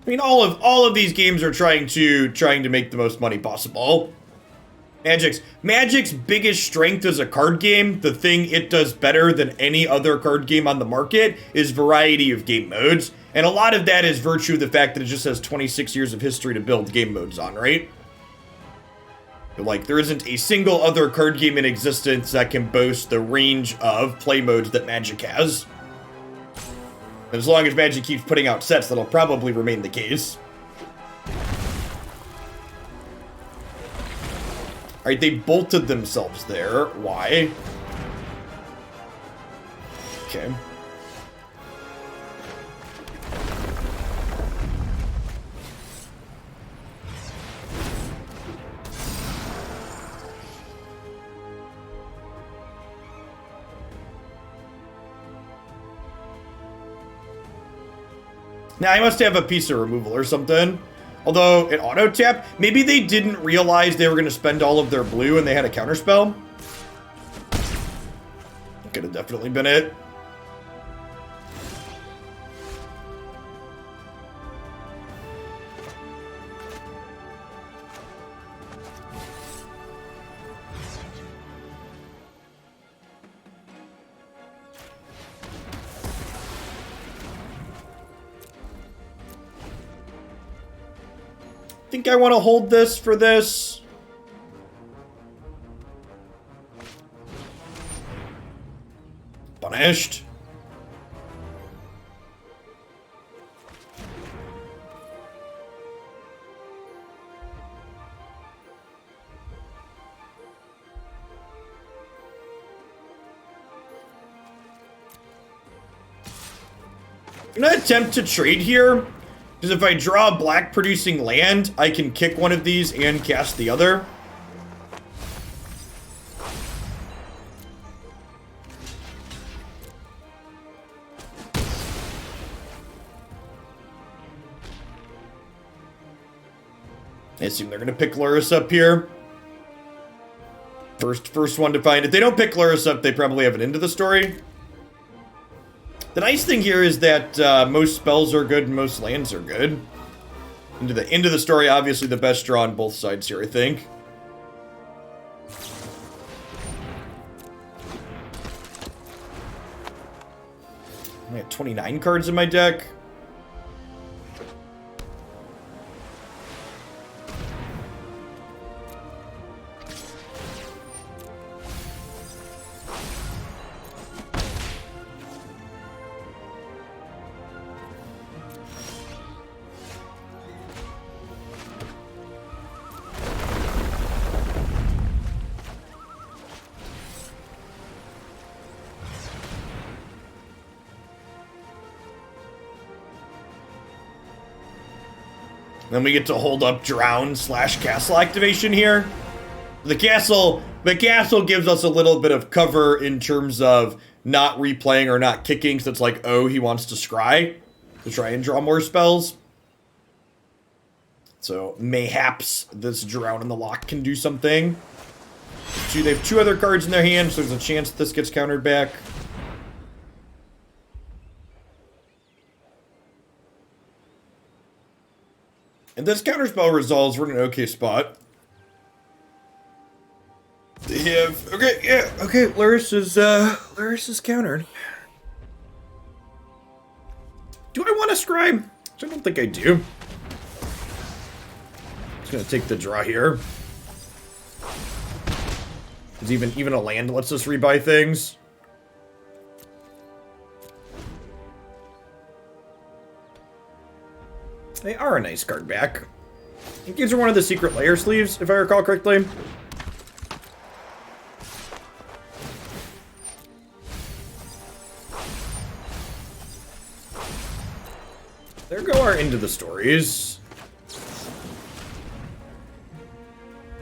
I mean, all of these games are trying to make the most money possible. Magic's biggest strength as a card game, the thing it does better than any other card game on the market, is variety of game modes. And a lot of that is virtue of the fact that it just has 26 years of history to build game modes on, right? Like, there isn't a single other card game in existence that can boast the range of play modes that Magic has. And as long as Magic keeps putting out sets, that'll probably remain the case. Alright, they bolted themselves there. Why? Okay. Now, I must have a piece of removal or something. Although, it auto-tapped. Maybe they didn't realize they were going to spend all of their blue and they had a counterspell. Could have definitely been it. I think I want to hold this for this. Punished. I'm gonna attempt to trade here. Because if I draw a black producing land, I can kick one of these and cast the other. I assume they're going to pick Lurrus up here. First one to find. If they don't pick Lurrus up, they probably have an end to the story. The nice thing here is that most spells are good and most lands are good. Into the end of the story, obviously the best draw on both sides here, I think. I have 29 cards in my deck. Then we get to hold up Drown / Castle activation here. The castle gives us a little bit of cover in terms of not replaying or not kicking, so it's like, oh, he wants to scry to try and draw more spells. So mayhaps this Drown in the Loch can do something. They have 2 other cards in their hand, so there's a chance this gets countered back. And this counterspell resolves, we're in an okay spot. They have, okay, Lurrus is countered. Do I want to scry? I don't think I do. Just gonna take the draw here. Because even a land lets us rebuy things. They are a nice card back. I think these are one of the secret layer sleeves, if I recall correctly. There go our Into the Stories.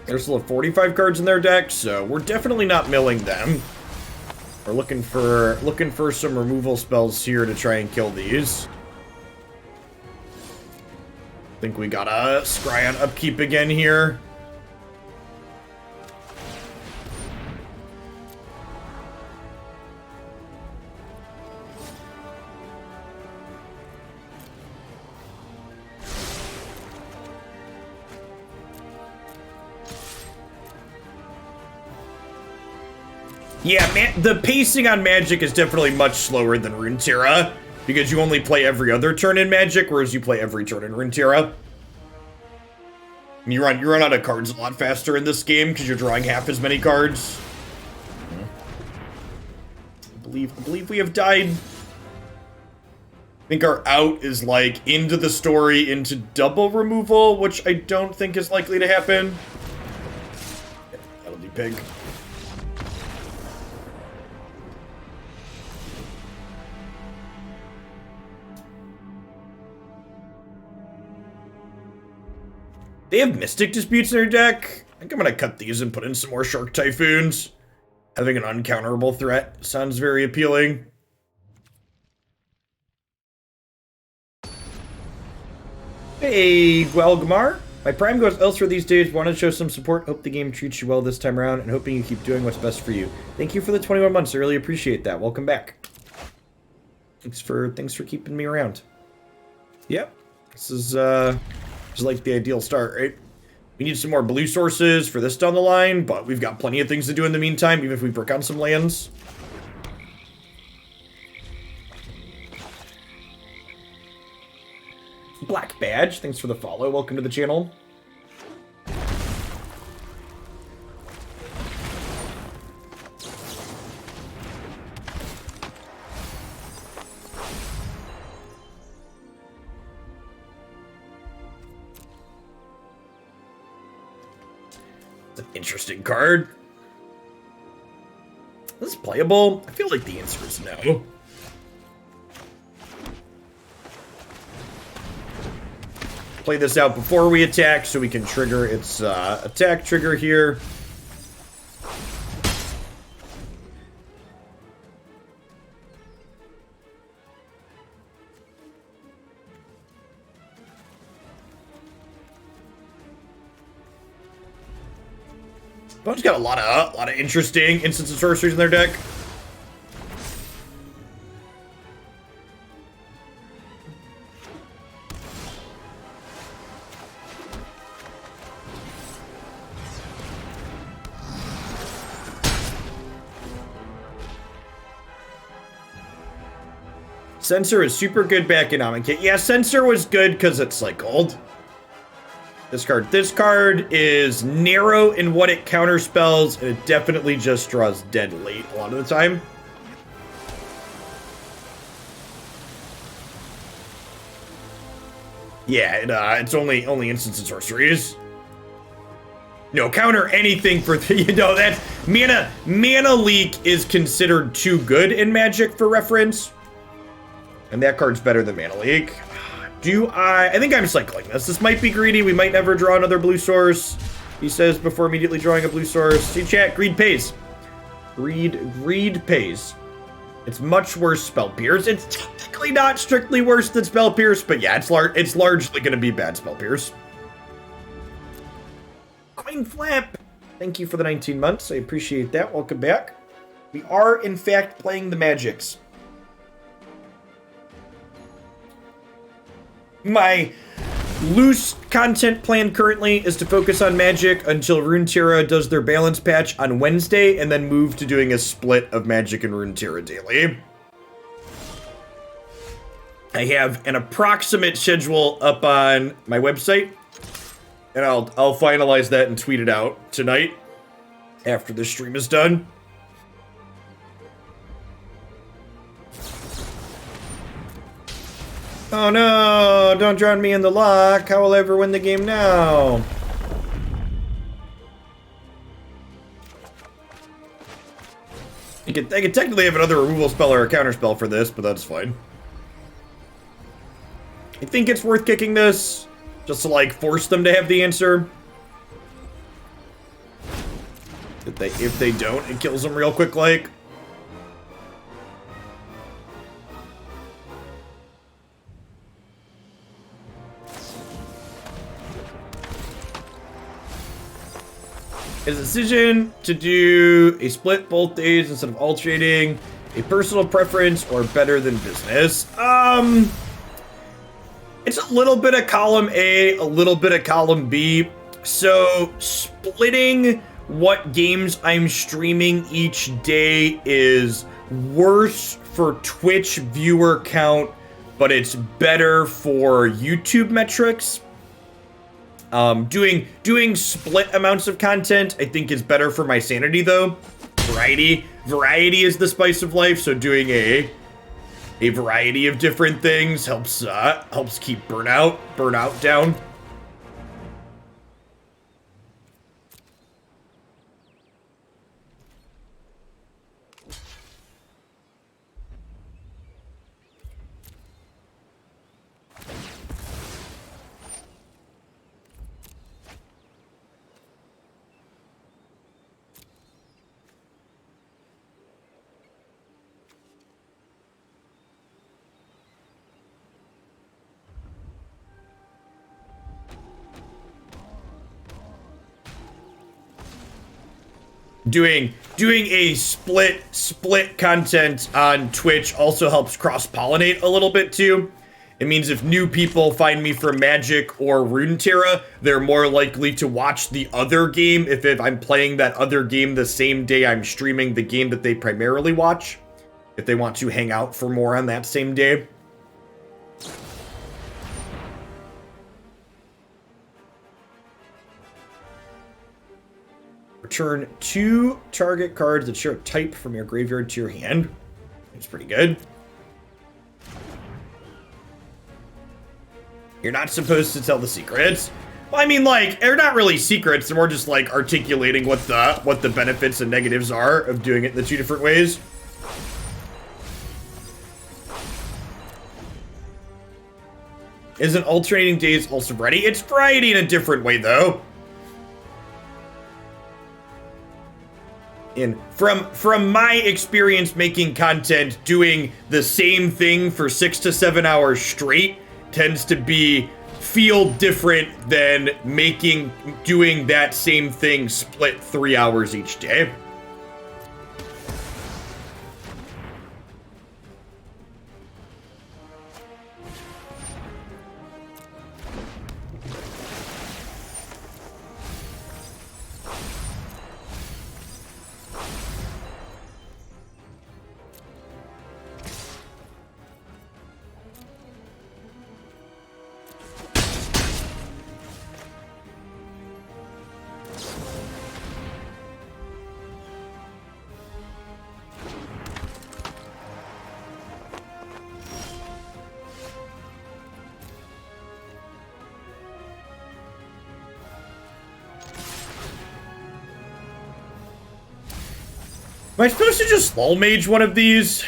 There's still 45 cards in their deck, so we're definitely not milling them. We're looking for some removal spells here to try and kill these. Think we gotta scry on upkeep again here. Yeah, man, the pacing on Magic is definitely much slower than Runeterra. Because you only play every other turn in Magic, whereas you play every turn in Runeterra. And you run out of cards a lot faster in this game because you're drawing half as many cards. I believe we have died. I think our out is like into the story into double removal, which I don't think is likely to happen. Yeah, that'll be pig. They have Mystic Disputes in their deck. I think I'm gonna cut these and put in some more Shark Typhoons. Having an uncounterable threat sounds very appealing. Hey, Guelgamar. My prime goes elsewhere these days. Want to show some support. Hope the game treats you well this time around, and hoping you keep doing what's best for you. Thank you for the 21 months. I really appreciate that. Welcome back. Thanks for keeping me around. Yep. This is like the ideal start, right? We need some more blue sources for this down the line, but we've got plenty of things to do in the meantime, even if we work on some lands. Black Badge, thanks for the follow. Welcome to the channel. It's an interesting card. This is playable. I feel like the answer is no. Play this out before we attack so we can trigger its attack trigger here. Opponent's got a lot of interesting instants and sorceries in their deck. Censor is super good back in Amonkhet. Yeah, Censor was good because it cycled. This card is narrow in what it counterspells, and it definitely just draws dead late a lot of the time. Yeah, it's only instants and sorceries. No, counter anything for that mana leak is considered too good in Magic for reference. And that card's better than Mana Leak. I think I'm cycling this. This might be greedy. We might never draw another blue source. He says before immediately drawing a blue source. See, chat, greed pays. Greed pays. It's much worse Spell Pierce. It's technically not strictly worse than Spell Pierce, but yeah, it's largely going to be bad Spell Pierce. Coin Flap. Thank you for the 19 months. I appreciate that. Welcome back. We are, in fact, playing the Magics. My loose content plan currently is to focus on Magic until Runeterra does their balance patch on Wednesday, and then move to doing a split of Magic and Runeterra daily. I have an approximate schedule up on my website, and I'll finalize that and tweet it out tonight after the stream is done. Oh no, don't drown me in the Loch. How will I ever win the game now? I could technically have another removal spell or a counter spell for this, but that's fine. I think it's worth kicking this, just to like force them to have the answer. If they don't, it kills them real quick like. His decision to do a split both days instead of alternating, a personal preference, or better than business. It's a little bit of column A, a little bit of column B. So splitting what games I'm streaming each day is worse for Twitch viewer count, but it's better for YouTube metrics. Doing split amounts of content, I think, is better for my sanity, though. Variety is the spice of life, so doing a variety of different things helps keep burnout down. Doing a split content on Twitch also helps cross-pollinate a little bit too. It means if new people find me from Magic or Runeterra, they're more likely to watch the other game if I'm playing that other game the same day I'm streaming the game that they primarily watch, if they want to hang out for more on that same day. Return 2 target cards that share a type from your graveyard to your hand. It's pretty good. You're not supposed to tell the secrets. Well, I mean, like, they're not really secrets. They're more just, like, articulating what the benefits and negatives are of doing it in the 2 different ways. Isn't alternating days also variety? It's variety in a different way, though. And from my experience making content, doing the same thing for 6 to 7 hours straight tends to feel different than doing that same thing split 3 hours each day. Am I supposed to just Lullmage one of these?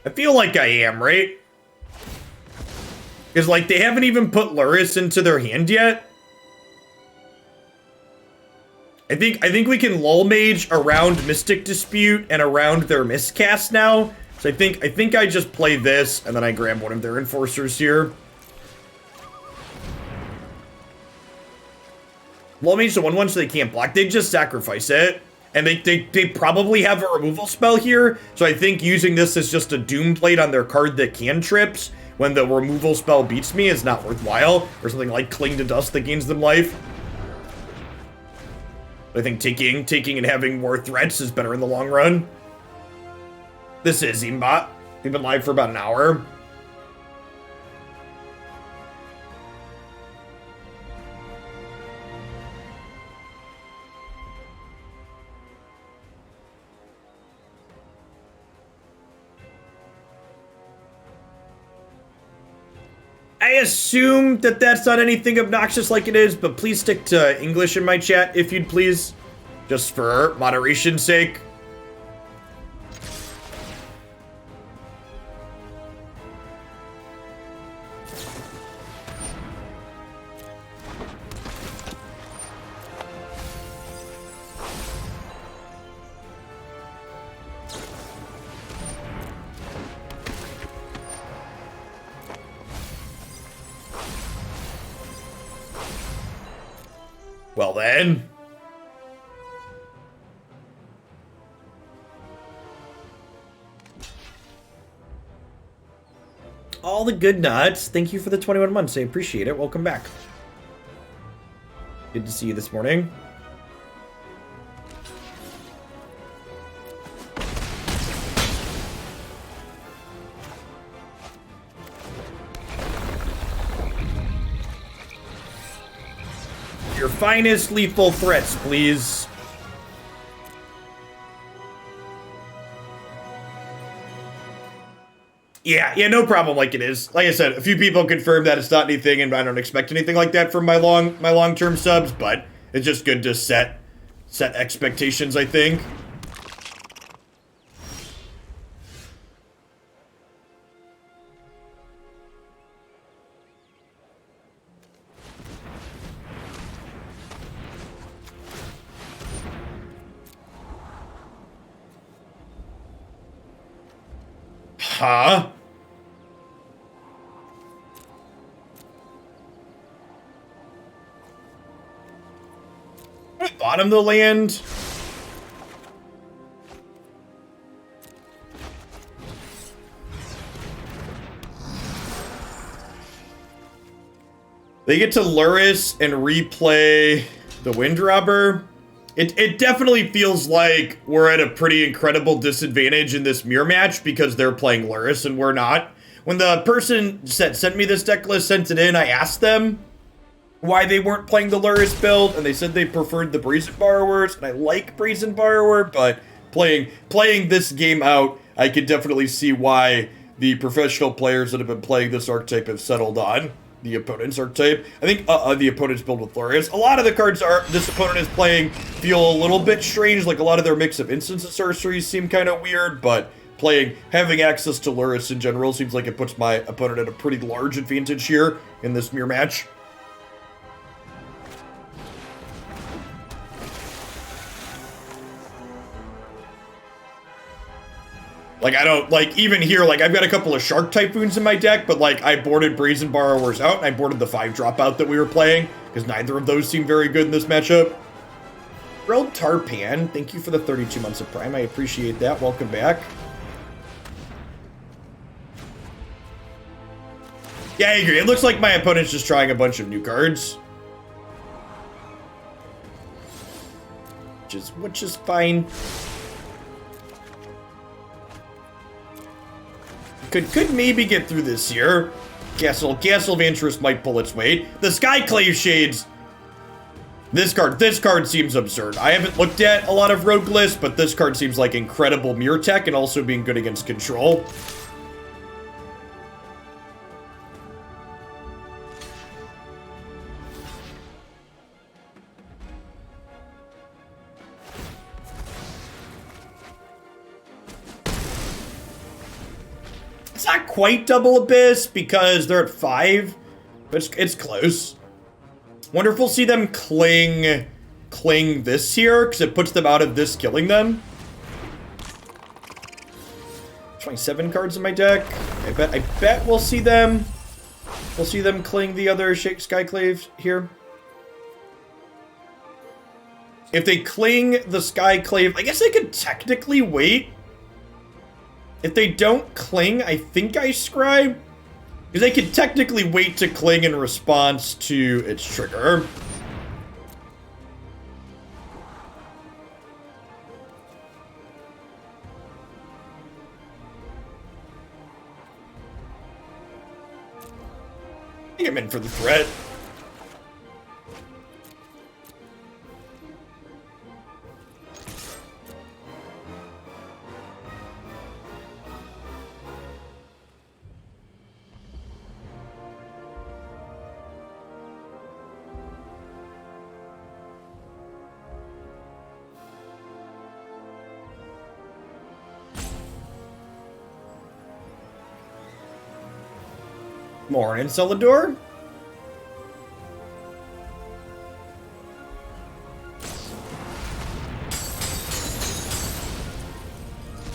I feel like I am, right? Because, like, they haven't even put Luris into their hand yet. I think we can Lullmage around Mystic Dispute and around their miscast now. So I think I just play this and then I grab one of their enforcers here. Lullmage the 1/1 so they can't block. They just sacrifice it. And they probably have a removal spell here, so I think using this as just a Doom Plate on their card that cantrips when the removal spell beats me is not worthwhile, or something like Cling to Dust that gains them life. I think taking and having more threats is better in the long run. This is Zimbot. We've been live for about an hour. I assume that that's not anything obnoxious like it is, but please stick to English in my chat, if you'd please. Just for moderation's sake. Well then. All the good nuts. Thank you for the 21 months. I appreciate it. Welcome back. Good to see you this morning. Your finest lethal threats, please. Yeah, no problem. Like it is. Like I said, a few people confirmed that it's not anything, and I don't expect anything like that from my long-term subs. But it's just good to set expectations, I think. Huh? Bottom of the land. They get to Luris and replay the Wind Robber. It definitely feels like we're at a pretty incredible disadvantage in this mirror match because they're playing Luris and we're not. When the person sent me this deck list, sent it in, I asked them why they weren't playing the Luris build, and they said they preferred the Brazen Borrowers, and I like Brazen Borrower, but playing this game out, I can definitely see why the professional players that have been playing this archetype have settled on the opponent's archetype. I think the opponent's build with Luris. A lot of the cards this opponent is playing feel a little bit strange, like a lot of their mix of instants and sorceries seem kind of weird, but having access to Luris in general seems like it puts my opponent at a pretty large advantage here in this mirror match. Like, I don't, like, even here, like, I've got a couple of Shark Typhoons in my deck, but, like, I boarded Brazen Borrowers out, and I boarded the 5 dropout that we were playing, because neither of those seem very good in this matchup. Grilled Tarpan, thank you for the 32 months of Prime, I appreciate that, welcome back. Yeah, I agree, it looks like my opponent's just trying a bunch of new cards. Which is fine. Could maybe get through this here. Castle Vantress might pull its weight. The Skyclave Shades. This card seems absurd. I haven't looked at a lot of rogue lists, but this card seems like incredible mirror tech and also being good against control. It's not quite double Abyss because they're at 5, but it's close. Wonder if we'll see them cling this here, because it puts them out of this killing them. 27 cards in my deck. I bet we'll see them. We'll see them cling the other Skyclave here. If they cling the Skyclave, I guess they could technically wait. If they don't cling, I think I scribe. Because they could technically wait to cling in response to its trigger. I think I'm in for the threat. Morning, Celador.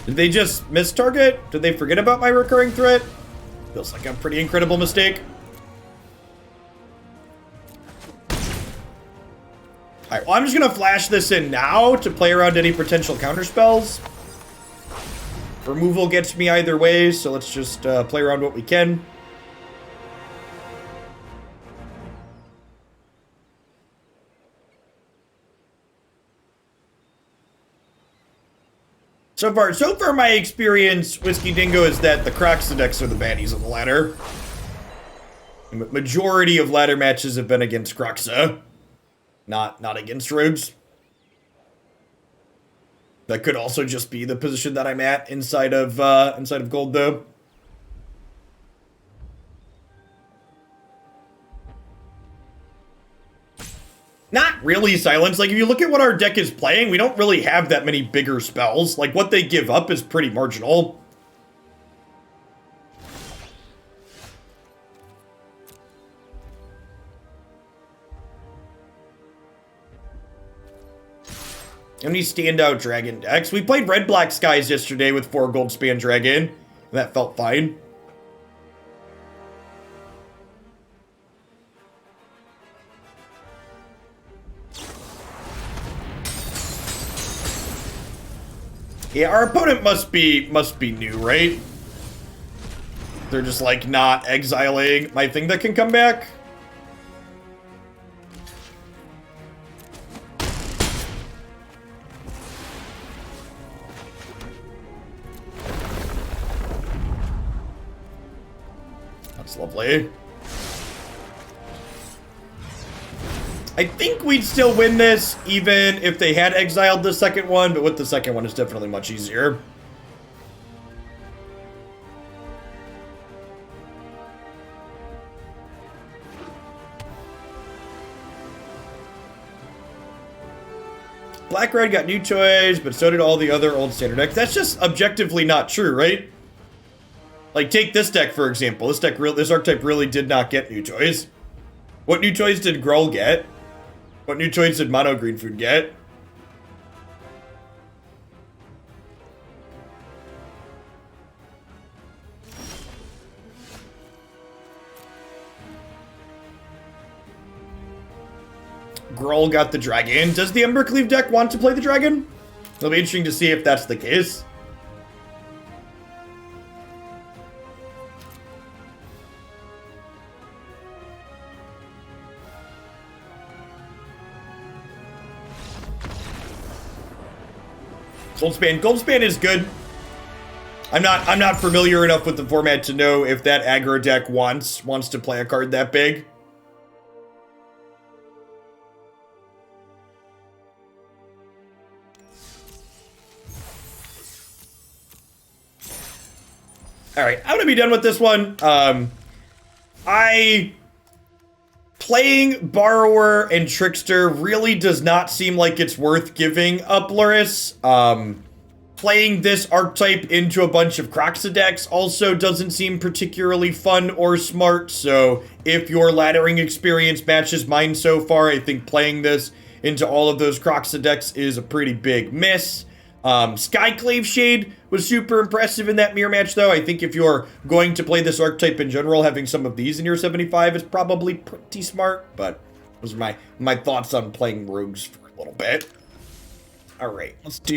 Did they just miss target? Did they forget about my recurring threat? Feels like a pretty incredible mistake. Alright, well, I'm just gonna flash this in now to play around any potential counterspells. Removal gets me either way, so let's just play around what we can. So far, my experience, Whiskey Dingo, is that the Crocs decks are the baddies on the ladder. The majority of ladder matches have been against Croxa. not against rogues. That could also just be the position that I'm at inside of gold, though. Not really, Silence. Like, if you look at what our deck is playing, we don't really have that many bigger spells. Like, what they give up is pretty marginal. Any standout dragon decks? We played Red Black Skies yesterday with 4 gold span dragon, and that felt fine. Yeah, our opponent must be new, right? They're just like not exiling my thing that can come back. That's lovely. I think we'd still win this, even if they had exiled the second one, but with the second one, it's definitely much easier. Black-Red got new toys, but so did all the other old standard decks. That's just objectively not true, right? Like, take this deck, for example. This archetype really did not get new toys. What new toys did Gruul get? What new toys did Mono Green Food get? Gruul got the dragon. Does the Embercleave deck want to play the dragon? It'll be interesting to see if that's the case. Goldspan is good. I'm not familiar enough with the format to know if that aggro deck wants to play a card that big. All right, I'm gonna be done with this one. Playing Borrower and Trickster really does not seem like it's worth giving up Luris. Playing this archetype into a bunch of Croxa decks also doesn't seem particularly fun or smart, so if your laddering experience matches mine so far, I think playing this into all of those Croxa decks is a pretty big miss. Skyclave Shade was super impressive in that mirror match, though. I think if you're going to play this archetype in general, having some of these in your 75 is probably pretty smart, but those are my thoughts on playing rogues for a little bit. All right, let's do